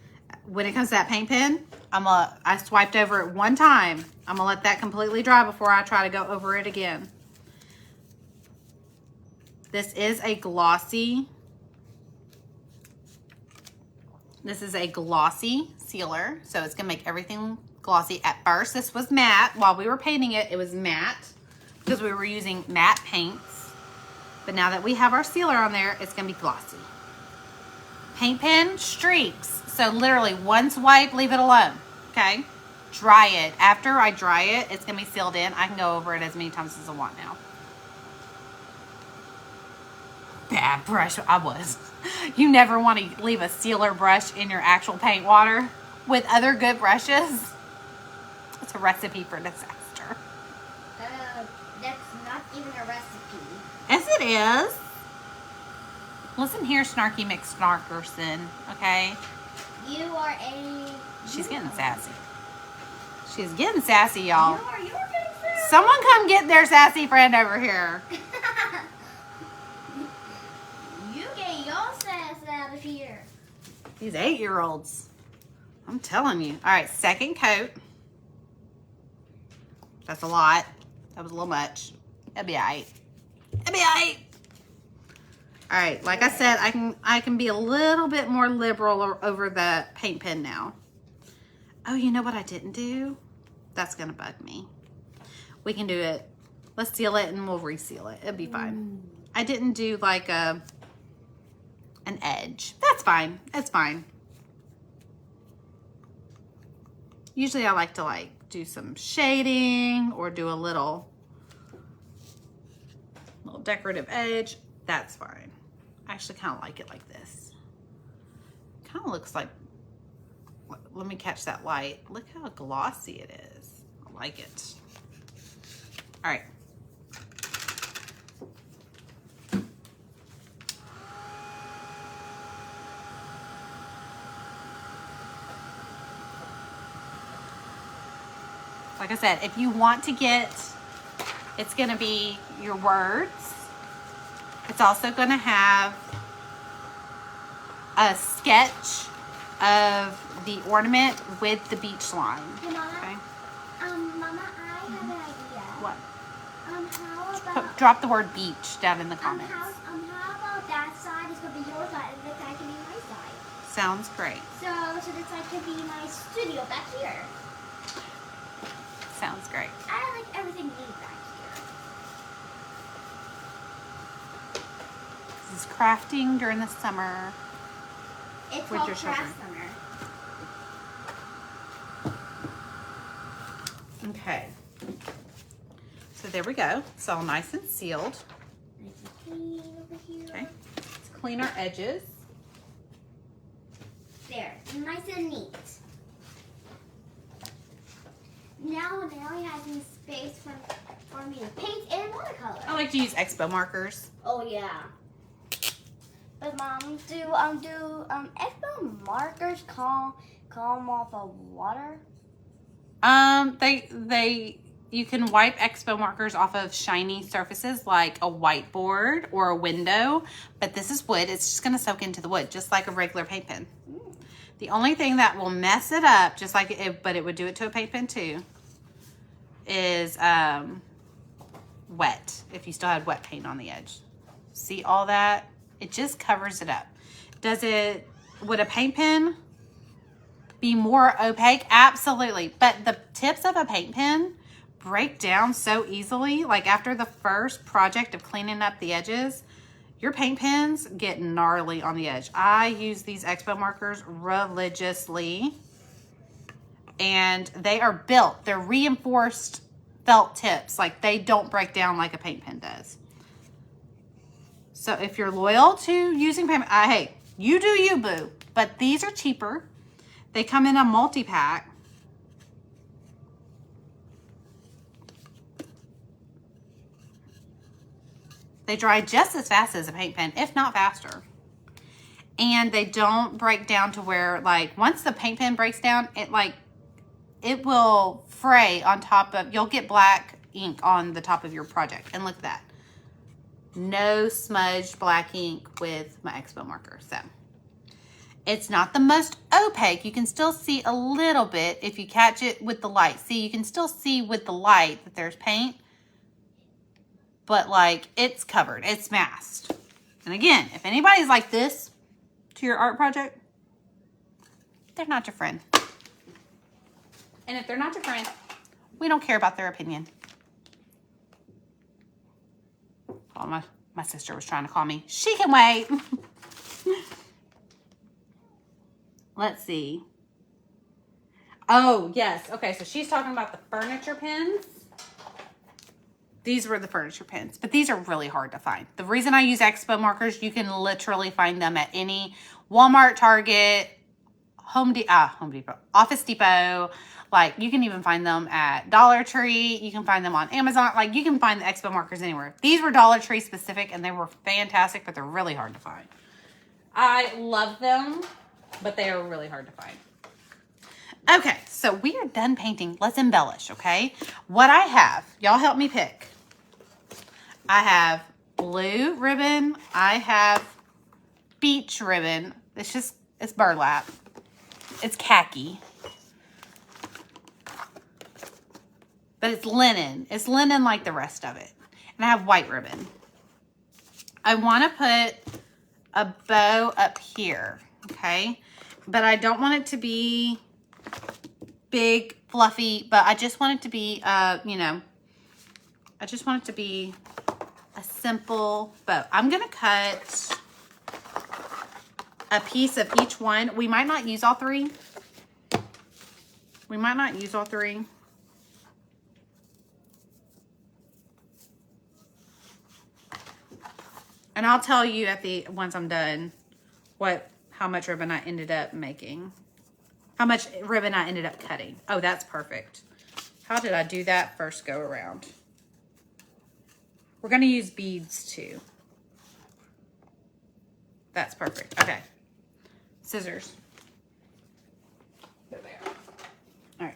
when it comes to that paint pen, I swiped over it one time. I'm gonna let that completely dry before I try to go over it again. This is a glossy sealer, so it's gonna make everything glossy. At first, this was matte. While we were painting it, it was matte because we were using matte paints. But now that we have our sealer on there, it's gonna be glossy. Paint pen streaks. So literally one swipe, leave it alone, okay? Dry it. After I dry it, it's gonna be sealed in. I can go over it as many times as I want now. Bad brush, I was. You never want to leave a sealer brush in your actual paint water with other good brushes. It's a recipe for disaster. That's not even a recipe. Yes, it is. Listen here, Snarky McSnarkerson, okay? You are a... She's getting sassy. She's getting sassy, y'all. You're getting sassy. Someone come get their sassy friend over here. You get your sass out of here. These 8-year-olds. I'm telling you. All right, second coat. That's a lot. That was a little much. That'd be all right. That'd be all right. All right, like I said, I can be a little bit more liberal over the paint pen now. Oh, you know what I didn't do? That's gonna bug me. We can do it. Let's seal it and we'll reseal it. It'll be fine. I didn't do like an edge. That's fine. That's fine. Usually I like to do some shading or do a little decorative edge. That's fine. I actually kind of like it like this. Kind of looks like, let me catch that light. Look how glossy it is. I like it. All right. Like I said, if you want to get, it's going to be your words. It's also going to have a sketch of the ornament with the beach line. Hey, Mama. Okay? Mama, I have an idea. What? How about... Drop the word beach down in the comments. How about that side is going to be your side and this side can be my side? Sounds great. So this side can be my studio back here. Sounds great. I like everything neat back here. This is crafting during the summer. It's with called your children. Craft Summer. Okay. So there we go. It's all nice and sealed. Nice and clean over here. Okay. Let's clean our edges. There, nice and neat. Now he has some space for me to paint and watercolor. I like to use Expo markers. Oh yeah. But Mom, do Expo markers calm off of water? They You can wipe expo markers off of shiny surfaces like a whiteboard or a window, but this is wood. It's just gonna soak into the wood, just like a regular paint pen. The only thing that will mess it up, just like it, but it would do it to a paint pen too, is wet, if you still had wet paint on the edge. See all that? It just covers it up. Would a paint pen be more opaque? Absolutely, but the tips of a paint pen break down so easily. Like after the first project of cleaning up the edges, your paint pens get gnarly on the edge. I use these expo markers religiously, and they are built. They're reinforced felt tips. Like they don't break down like a paint pen does. So if you're loyal to using paint, hey, you do you, boo. But these are cheaper. They come in a multi-pack. They dry just as fast as a paint pen, if not faster. And they don't break down to where, like, once the paint pen breaks down, it will fray on top of, you'll get black ink on the top of your project. And look at that. No smudged black ink with my expo marker. So it's not the most opaque. You can still see a little bit if you catch it with the light. See, you can still see with the light that there's paint, but like it's covered, it's masked. And again, if anybody's like this to your art project, they're not your friend. And if they're not your friend, we don't care about their opinion. Oh, my sister was trying to call me. She can wait. Let's see. Oh, yes. Okay, so she's talking about the furniture pens. These were the furniture pens, but these are really hard to find. The reason I use expo markers, you can literally find them at any Walmart, Target, Home Depot, Office Depot. Like, you can even find them at Dollar Tree. You can find them on Amazon. Like, you can find the expo markers anywhere. These were Dollar Tree specific, and they were fantastic, but they're really hard to find. I love them, but they are really hard to find. Okay, so we are done painting. Let's embellish, okay? What I have, y'all help me pick. I have blue ribbon. I have beach ribbon. It's burlap. It's khaki. But it's linen. It's linen like the rest of it. And I have white ribbon. I want to put a bow up here, okay? But I don't want it to be big, fluffy, but I just want it to be, I just want it to be a simple bow. I'm going to cut a piece of each one. We might not use all three. And I'll tell you once I'm done how much ribbon I ended up making. How much ribbon I ended up cutting. Oh, that's perfect. How did I do that first go around? We're gonna use beads too. That's perfect. Okay. Scissors. There they are. All right.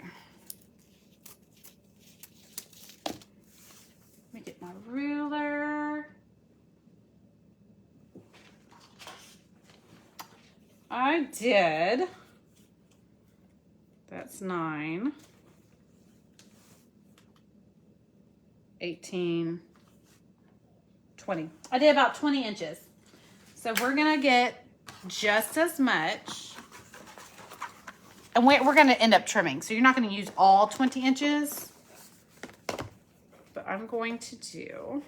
Let me get my ruler. I did. That's 9, 18, 20. I did about 20 inches. So we're gonna get just as much. And we're gonna end up trimming. So you're not gonna use all 20 inches. But I'm going to do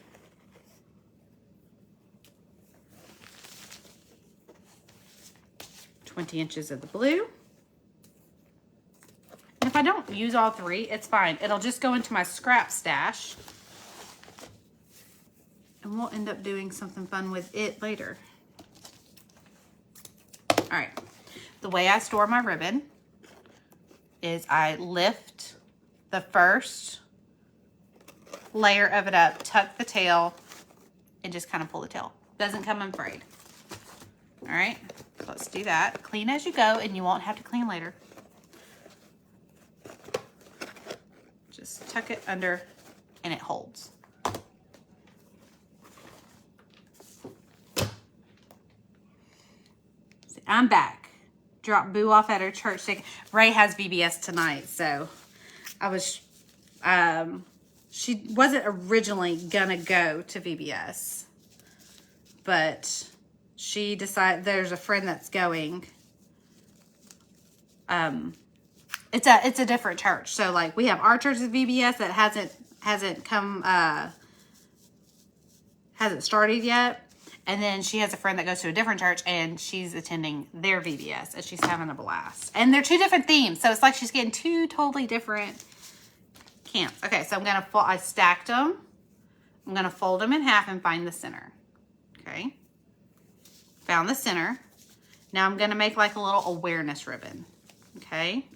20 inches of the blue. And if I don't use all three, it's fine. It'll just go into my scrap stash. And we'll end up doing something fun with it later. All right. The way I store my ribbon is I lift the first layer of it up, tuck the tail, and just kind of pull the tail. Doesn't come unfrayed. All right. Let's do that. Clean as you go, and you won't have to clean later. Just tuck it under and it holds. See, I'm back. Dropped Boo off at her church. Ray has VBS tonight, so I was, she wasn't originally gonna go to VBS, but she decided there's a friend that's going. It's a different church. So like we have our church at VBS that hasn't come, hasn't started yet. And then she has a friend that goes to a different church and she's attending their VBS and she's having a blast. And they're two different themes. So it's like she's getting two totally different camps. Okay, so I stacked them. I'm going to fold them in half and find the center. Okay. Found the center. Now I'm going to make like a little awareness ribbon. Okay.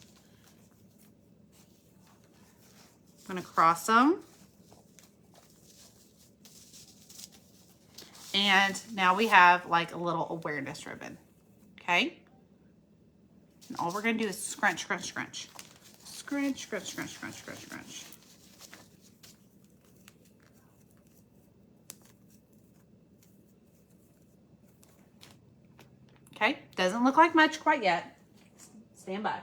I'm going to cross them. And now we have like a little awareness ribbon, okay? And all we're gonna do is scrunch, scrunch, scrunch. Scrunch, scrunch, scrunch, scrunch, scrunch, scrunch. Okay, doesn't look like much quite yet. Stand by.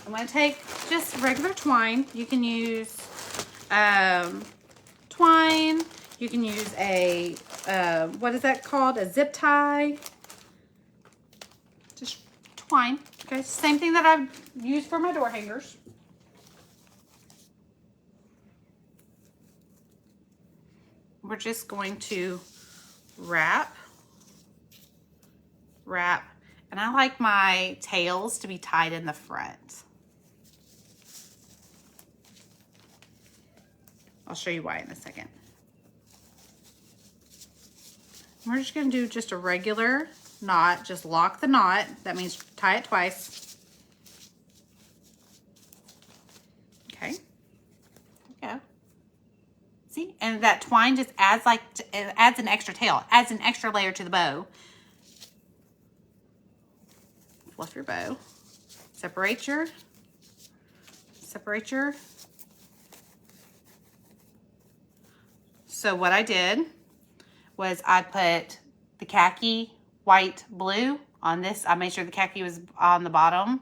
I'm gonna take just regular twine. You can use twine. You can use a, what is that called? A zip tie. Just twine. Okay, same thing that I've used for my door hangers. We're just going to wrap. And I like my tails to be tied in the front. I'll show you why in a second. We're just going to do just a regular knot. Just lock the knot. That means tie it twice. Okay. There we go. See? And that twine just adds it adds an extra tail. Adds an extra layer to the bow. Fluff your bow. Separate your. So what I did was I put the khaki, white, blue on this. I made sure the khaki was on the bottom,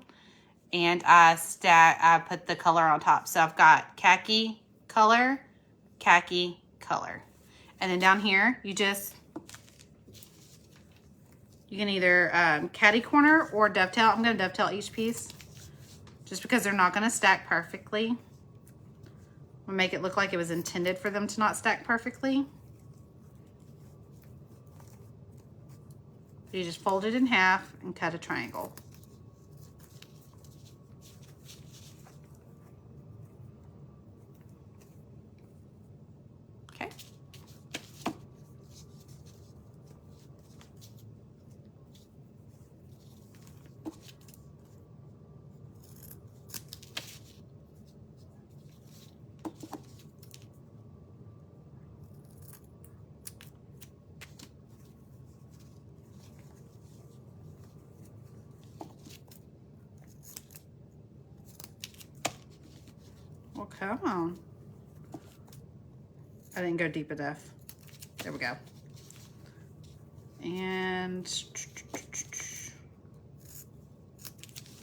and I put the color on top. So I've got khaki color, and then down here you can either catty corner or dovetail. I'm going to dovetail each piece just because they're not going to stack perfectly. I'm going to make it look like it was intended for them to not stack perfectly. You just fold it in half and cut a triangle. Okay. Well, come on. I didn't go deep enough. There we go. And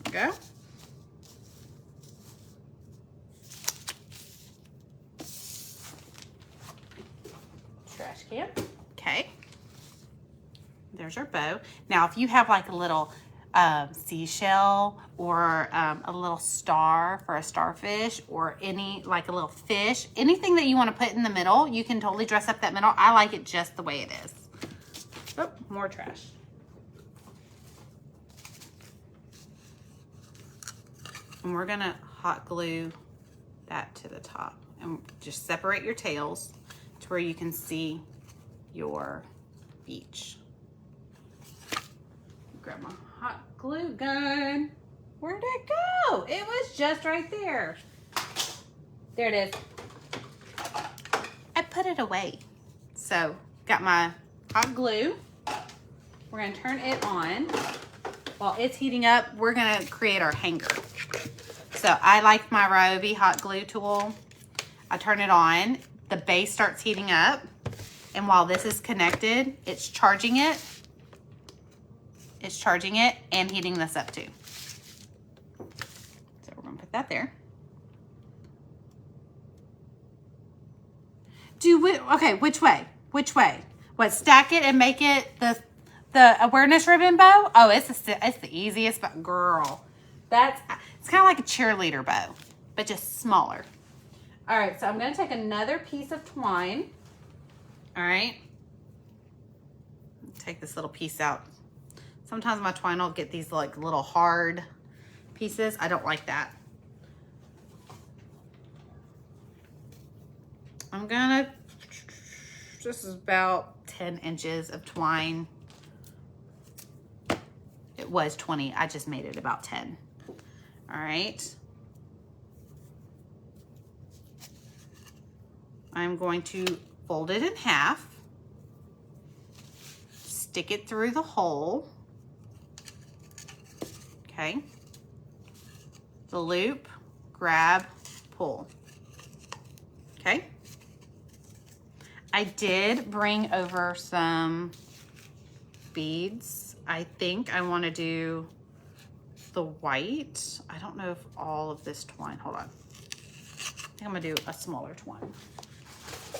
there we go. Trash can. Okay. There's our bow. Now, if you have like a little seashell or a little star for a starfish or like a little fish, anything that you want to put in the middle, you can totally dress up that middle. I like it just the way it is. Oh, more trash. And we're gonna hot glue that to the top and just separate your tails to where you can see your beach. Grab my hot glue gun. Where'd it go? It was just right there. There it is. I put it away. So, got my hot glue. We're gonna turn it on. While it's heating up, we're gonna create our hanger. So, I like my Ryobi hot glue tool. I turn it on, the base starts heating up, and while this is connected, it's charging it. It's charging it and heating this up too. So we're gonna put that there. Okay, which way? Which way? What, stack it and make it the awareness ribbon bow? Oh, it's the easiest, but girl, it's kind of like a cheerleader bow, but just smaller. All right, so I'm gonna take another piece of twine. All right, take this little piece out. Sometimes my twine will get these like little hard pieces. I don't like that. This is about 10 inches of twine. It was 20, I just made it about 10. All right. I'm going to fold it in half, stick it through the hole. Okay. The loop, grab, pull. Okay. I did bring over some beads. I think I want to do the white. I don't know if all of this twine, hold on. I think I'm gonna do a smaller twine.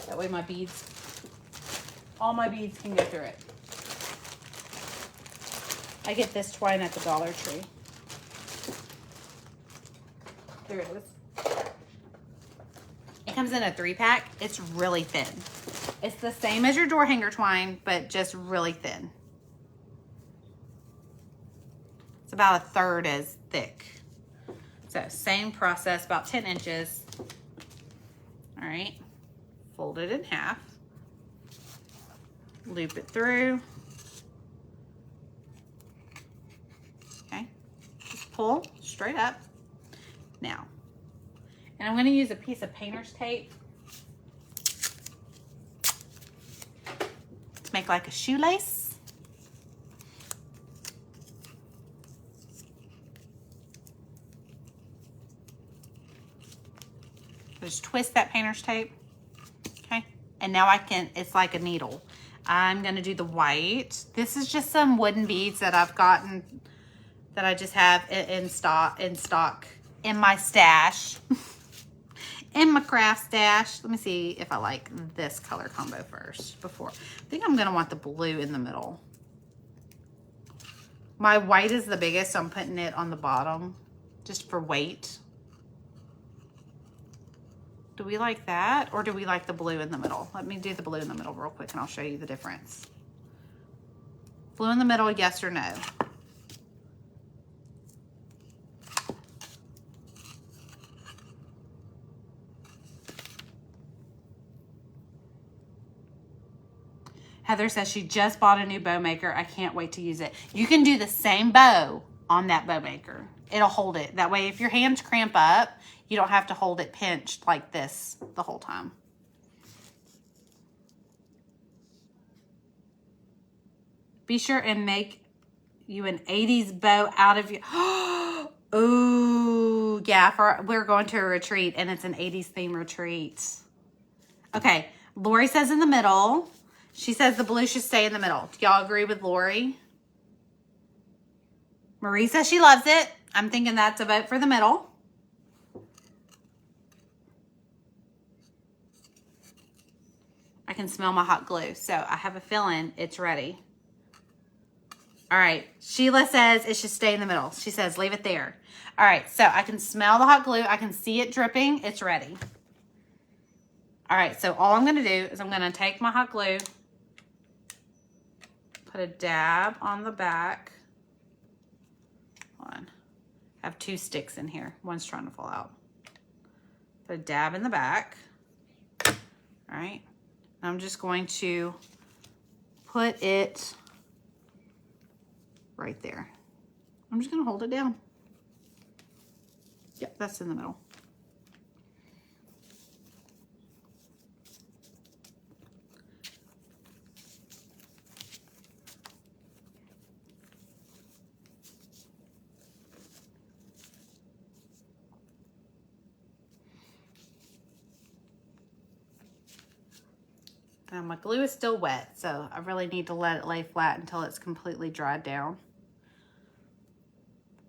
That way my beads, all my beads can go through it. I get this twine at the Dollar Tree. There it is. It comes in a 3-pack. It's really thin. It's the same as your door hanger twine, but just really thin. It's about 1/3 as thick. So same process, about 10 inches. All right, fold it in half. Loop it through. Okay, just pull straight up. Now, and I'm gonna use a piece of painter's tape to make like a shoelace. Just twist that painter's tape, okay? And now it's like a needle. I'm gonna do the white. This is just some wooden beads that I've gotten, that I just have in stock in my stash, in my craft stash. Let me see if I like this color combo first before. I think I'm gonna want the blue in the middle. My white is the biggest, so I'm putting it on the bottom just for weight. Do we like that, or do we like the blue in the middle? Let me do the blue in the middle real quick and I'll show you the difference. Blue in the middle, yes or no? Heather says she just bought a new bow maker. I can't wait to use it. You can do the same bow on that bow maker. It'll hold it. That way, if your hands cramp up, you don't have to hold it pinched like this the whole time. Be sure and make you an 80s bow out of your... Ooh, yeah, we're going to a retreat, and it's an 80s theme retreat. Okay, Lori says in the middle. She says the blue should stay in the middle. Do y'all agree with Lori? Marie says she loves it. I'm thinking that's a vote for the middle. I can smell my hot glue, so I have a feeling it's ready. All right, Sheila says it should stay in the middle. She says leave it there. All right, so I can smell the hot glue. I can see it dripping. It's ready. All right, so all I'm gonna do is I'm gonna take my hot glue, put a dab on the back. Hold on. I have 2 sticks in here. One's trying to fall out. Put a dab in the back. All right. I'm just going to put it right there. I'm just going to hold it down. Yep, that's in the middle. My glue is still wet, so I really need to let it lay flat until it's completely dried down.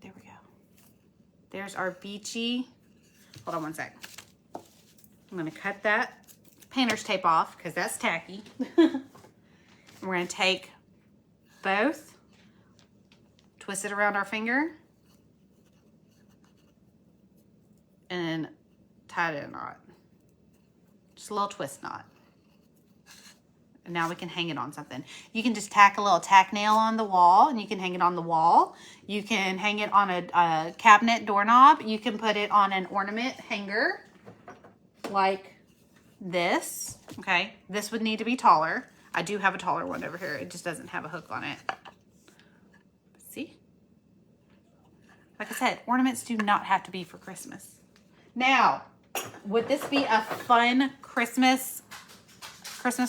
There we go. There's our beachy. Hold on one sec. I'm gonna cut that painter's tape off because that's tacky. We're gonna take both, twist it around our finger, and tie it in a knot. Just a little twist knot. And now we can hang it on something. You can just tack a little tack nail on the wall and you can hang it on the wall. You can hang it on a cabinet doorknob. You can put it on an ornament hanger like this. Okay, this would need to be taller. I do have a taller one over here. It just doesn't have a hook on it. See? Like I said, ornaments do not have to be for Christmas. Now, would this be a fun Christmas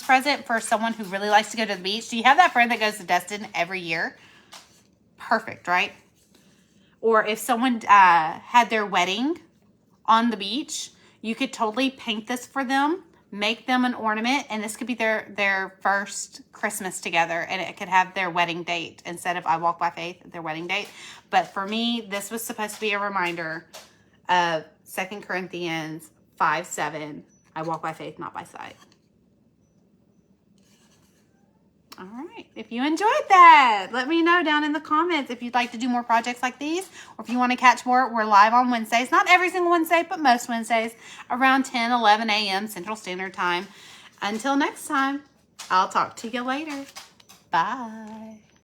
present for someone who really likes to go to the beach? Do you have that friend that goes to Destin every year? Perfect, right? Or if someone had their wedding on the beach, you could totally paint this for them, make them an ornament, and this could be their first Christmas together, and it could have their wedding date instead of I Walk by Faith, their wedding date. But for me, this was supposed to be a reminder of 2 Corinthians 5:7. I walk by faith, not by sight. All right. If you enjoyed that, let me know down in the comments if you'd like to do more projects like these, or if you want to catch more. We're live on Wednesdays. Not every single Wednesday, but most Wednesdays around 10, 11 a.m. Central Standard Time. Until next time, I'll talk to you later. Bye.